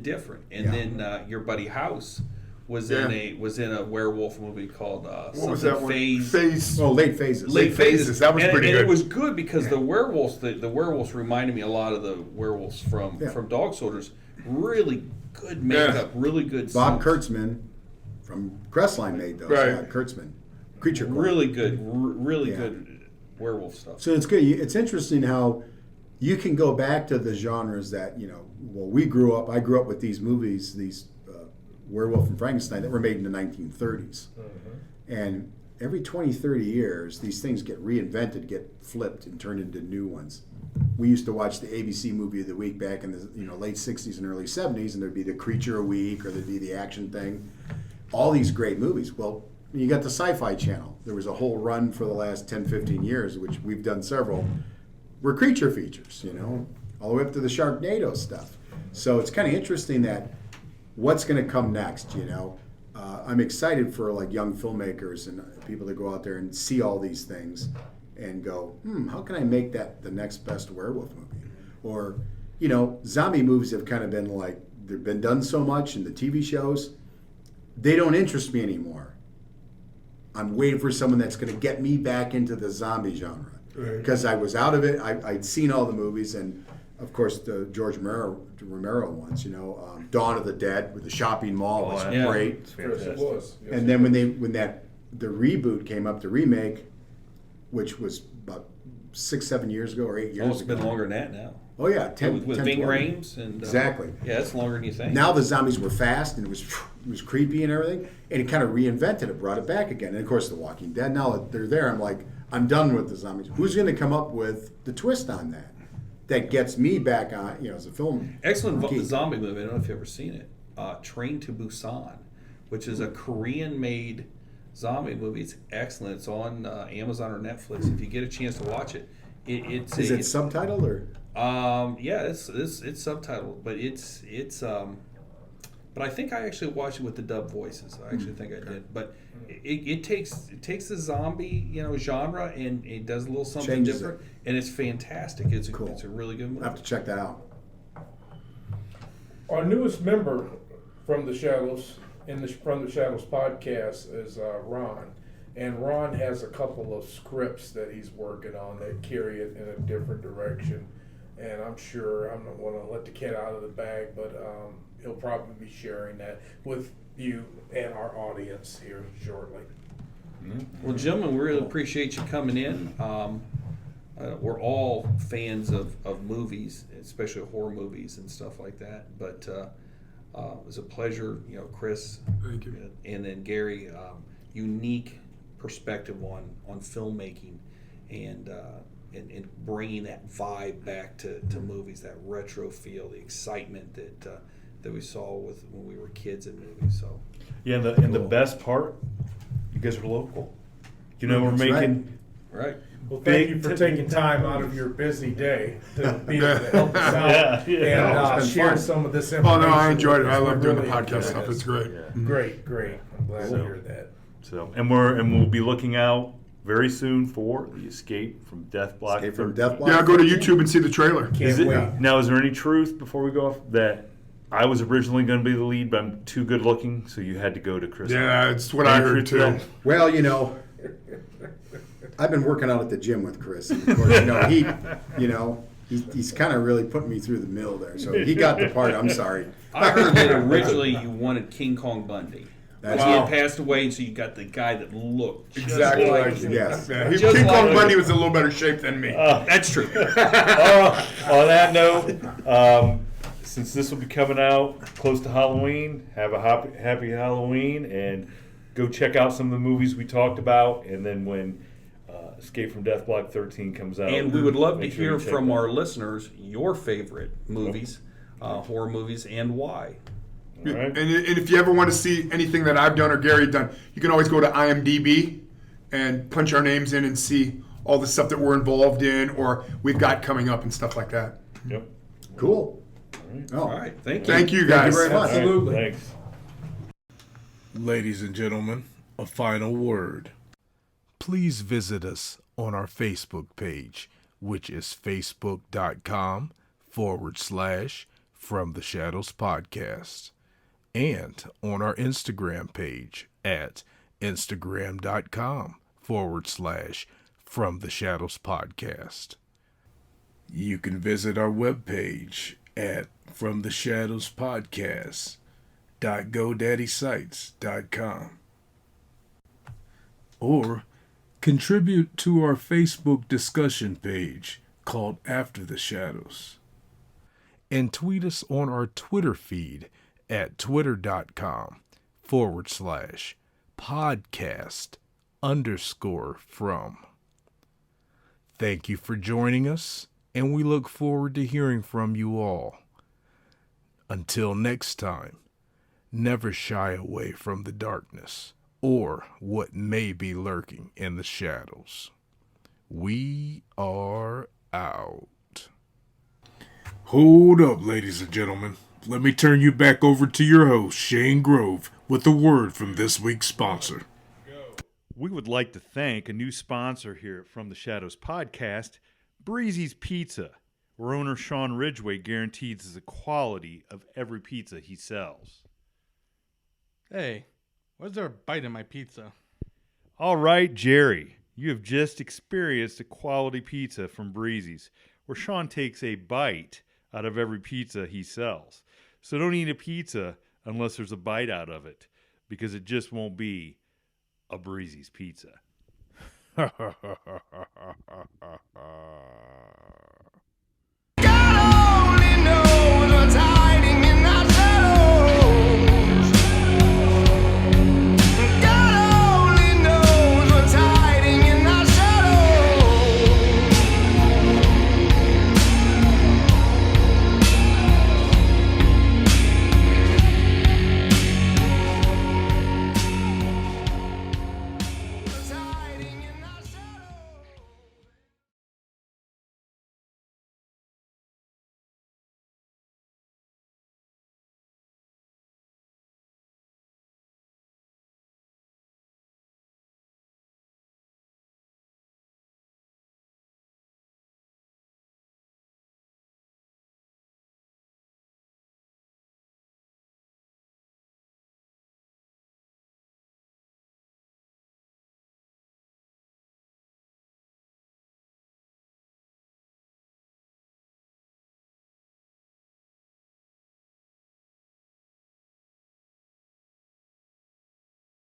[SPEAKER 3] different. And
[SPEAKER 5] Yeah.
[SPEAKER 3] then your buddy House was
[SPEAKER 6] Yeah.
[SPEAKER 3] in a werewolf movie called
[SPEAKER 6] What was that one?
[SPEAKER 3] Phase.
[SPEAKER 6] Phase.
[SPEAKER 5] Oh, Late Phases.
[SPEAKER 3] Late Phases.
[SPEAKER 6] Phases, that was
[SPEAKER 3] and,
[SPEAKER 6] pretty
[SPEAKER 3] and
[SPEAKER 6] good.
[SPEAKER 3] it was good because the werewolves reminded me a lot of the werewolfs from Dog Soldiers. Really good makeup, really good.
[SPEAKER 5] Bob
[SPEAKER 3] suits.
[SPEAKER 5] Kurtzman from Crestline made those.
[SPEAKER 6] Right.
[SPEAKER 5] Yeah, Kurtzman. Creature Corp.
[SPEAKER 3] Really good, really
[SPEAKER 5] Yeah.
[SPEAKER 3] good werewolf stuff.
[SPEAKER 5] So it's good. It's interesting how you can go back to the genres that, I grew up with these movies, these Werewolf and Frankenstein, that were made in the 1930s. And every 20, 30 years, these things get reinvented, get flipped, and turned into new ones. We used to watch the ABC movie of the week back in the late 60s and early 70s, and there'd be the Creature a week, or there'd be the action thing. All these great movies. Well, you got the Sci-Fi Channel. There was a whole run for the last 10, 15 years, which we've done several, were creature features, all the way up to the Sharknado stuff. So it's kind of interesting that what's going to come next, I'm excited for like young filmmakers and people to go out there and see all these things and go, how can I make that the next best werewolf movie? Or, zombie movies have kind of been like, they've been done so much in the TV shows, they don't interest me anymore. I'm waiting for someone that's going to get me back into the zombie genre. Because I was out of it, I'd seen all the movies, and of course the George Romero ones, Dawn of the Dead with the shopping mall was
[SPEAKER 3] yeah.
[SPEAKER 5] great.
[SPEAKER 4] It's
[SPEAKER 7] Yes, it
[SPEAKER 4] fantastic.
[SPEAKER 7] was. Yes,
[SPEAKER 5] And then when the reboot came up, the remake, which was about 6, 7 years ago or 8 years
[SPEAKER 3] Oh, it's
[SPEAKER 5] ago.
[SPEAKER 3] been longer than that now.
[SPEAKER 5] Oh yeah, 10,
[SPEAKER 3] with
[SPEAKER 5] 10
[SPEAKER 3] Ving
[SPEAKER 5] 12.
[SPEAKER 3] Rhames and
[SPEAKER 5] Exactly.
[SPEAKER 3] Yeah, it's longer than you think.
[SPEAKER 5] Now the zombies were fast and it was creepy and everything, and it kind of reinvented it, brought it back again. And of course, The Walking Dead. Now that they're there, I'm like, I'm done with the zombies. Who's going to come up with the twist on that? That gets me back on, as a film.
[SPEAKER 3] Excellent
[SPEAKER 5] geek.
[SPEAKER 3] zombie movie. I don't know if you've ever seen it. Train to Busan, which is a Korean-made zombie movie. It's excellent. It's on Amazon or Netflix. If you get a chance to watch it, it's
[SPEAKER 5] Is it subtitled or?
[SPEAKER 3] yeah, it's subtitled, but it's but I think I actually watched it with the dub voices. I actually think I did. But it takes the zombie genre and it does a little something
[SPEAKER 5] Changes
[SPEAKER 3] different,
[SPEAKER 5] it.
[SPEAKER 3] and it's fantastic. It's
[SPEAKER 5] Cool.
[SPEAKER 3] it's a really good movie.
[SPEAKER 5] I have to check that out.
[SPEAKER 7] Our newest member from the Shadows from the Shadows podcast is Ron, and Ron has a couple of scripts that he's working on that carry it in a different direction. And I'm sure I'm not want to let the cat out of the bag, but he'll probably be sharing that with you and our audience here shortly.
[SPEAKER 3] Well, gentlemen, we really appreciate you coming in. we're all fans of movies, especially horror movies and stuff like that. But it was a pleasure, Chris.
[SPEAKER 6] Thank you.
[SPEAKER 3] And then Gary, unique perspective on filmmaking and bringing that vibe back to movies, that retro feel, the excitement that we saw when we were kids in movies. So
[SPEAKER 4] Yeah, and the best part, you guys are local. We're
[SPEAKER 5] That's
[SPEAKER 4] making
[SPEAKER 3] right.
[SPEAKER 7] Well, thank you for taking time out of your busy day to be able to help us out
[SPEAKER 4] Yeah.
[SPEAKER 7] and
[SPEAKER 5] It's been
[SPEAKER 7] share
[SPEAKER 5] fun.
[SPEAKER 7] some of this
[SPEAKER 6] Oh
[SPEAKER 7] information.
[SPEAKER 6] no, I enjoyed it.
[SPEAKER 7] with
[SPEAKER 6] I
[SPEAKER 7] us.
[SPEAKER 6] love
[SPEAKER 7] We
[SPEAKER 6] doing the
[SPEAKER 7] really
[SPEAKER 6] podcast
[SPEAKER 7] enjoyed
[SPEAKER 6] stuff.
[SPEAKER 7] this.
[SPEAKER 6] It's great.
[SPEAKER 7] Great. I'm glad to hear that.
[SPEAKER 4] So, and we'll be looking out very soon for the Escape from Death Block.
[SPEAKER 5] Escape from
[SPEAKER 4] 13.
[SPEAKER 5] Death Block.
[SPEAKER 6] Yeah, go to YouTube and see the trailer.
[SPEAKER 7] Can't
[SPEAKER 4] Is it,
[SPEAKER 7] wait.
[SPEAKER 4] now, is there any truth before we go off that I was originally going to be the lead, but I'm too good looking, so you had to go to Chris?
[SPEAKER 6] Yeah, it's what I
[SPEAKER 4] Any
[SPEAKER 6] heard
[SPEAKER 4] truth to
[SPEAKER 6] too.
[SPEAKER 4] that?
[SPEAKER 5] Well, I've been working out at the gym with Chris. And of course, he's kind of really putting me through the mill there. So he got the part. I'm sorry.
[SPEAKER 3] I heard that originally you wanted King Kong Bundy. But
[SPEAKER 5] That's
[SPEAKER 3] he had
[SPEAKER 6] Wow.
[SPEAKER 3] passed away, and so you got the guy that looked just
[SPEAKER 6] Exactly
[SPEAKER 3] like
[SPEAKER 6] like
[SPEAKER 3] him.
[SPEAKER 5] Yes.
[SPEAKER 6] Yeah,
[SPEAKER 3] Just
[SPEAKER 6] King Kong
[SPEAKER 3] like-
[SPEAKER 6] Bundy was in a little better shape than me.
[SPEAKER 3] That's true.
[SPEAKER 4] On that note, since this will be coming out close to Halloween, have a happy Halloween, and go check out some of the movies we talked about. And then when Escape from Death Block 13 comes out,
[SPEAKER 3] And we would love to
[SPEAKER 4] make sure
[SPEAKER 3] hear
[SPEAKER 4] you check
[SPEAKER 3] from
[SPEAKER 4] that
[SPEAKER 3] our
[SPEAKER 4] out.
[SPEAKER 3] listeners your favorite movies, horror movies, and why.
[SPEAKER 4] All right.
[SPEAKER 6] And if you ever want to see anything that I've done or Gary done, you can always go to IMDb and punch our names in and see all the stuff that we're involved in or we've got coming up and stuff like that.
[SPEAKER 4] Yep.
[SPEAKER 5] Cool. Oh,
[SPEAKER 3] All right, thank you.
[SPEAKER 6] Thank you
[SPEAKER 5] Thank you
[SPEAKER 6] guys.
[SPEAKER 5] very much.
[SPEAKER 7] Absolutely.
[SPEAKER 4] Thanks.
[SPEAKER 1] Ladies and gentlemen, a final word. Please visit us on our Facebook page, which is facebook.com/From the Shadows Podcast, and on our Instagram page at instagram.com/From the Shadows Podcast. You can visit our webpage at FromTheShadowsPodcast.GoDaddySites.com, or contribute to our Facebook discussion page called After the Shadows, and tweet us on our Twitter feed at twitter.com/podcast_from. Thank you for joining us, and we look forward to hearing from you all. Until next time, never shy away from the darkness or what may be lurking in the shadows. We are out. Hold up, ladies and gentlemen. Let me turn you back over to your host, Shane Grove, with a word from this week's sponsor.
[SPEAKER 8] We would like to thank a new sponsor here at From the Shadows Podcast, Breezy's Pizza, where owner Sean Ridgway guarantees the quality of every pizza he sells.
[SPEAKER 9] Hey, why's there a bite in my pizza?
[SPEAKER 8] All right, Jerry, you have just experienced a quality pizza from Breezy's, where Sean takes a bite out of every pizza he sells. So don't eat a pizza unless there's a bite out of it, because it just won't be a Breezy's Pizza.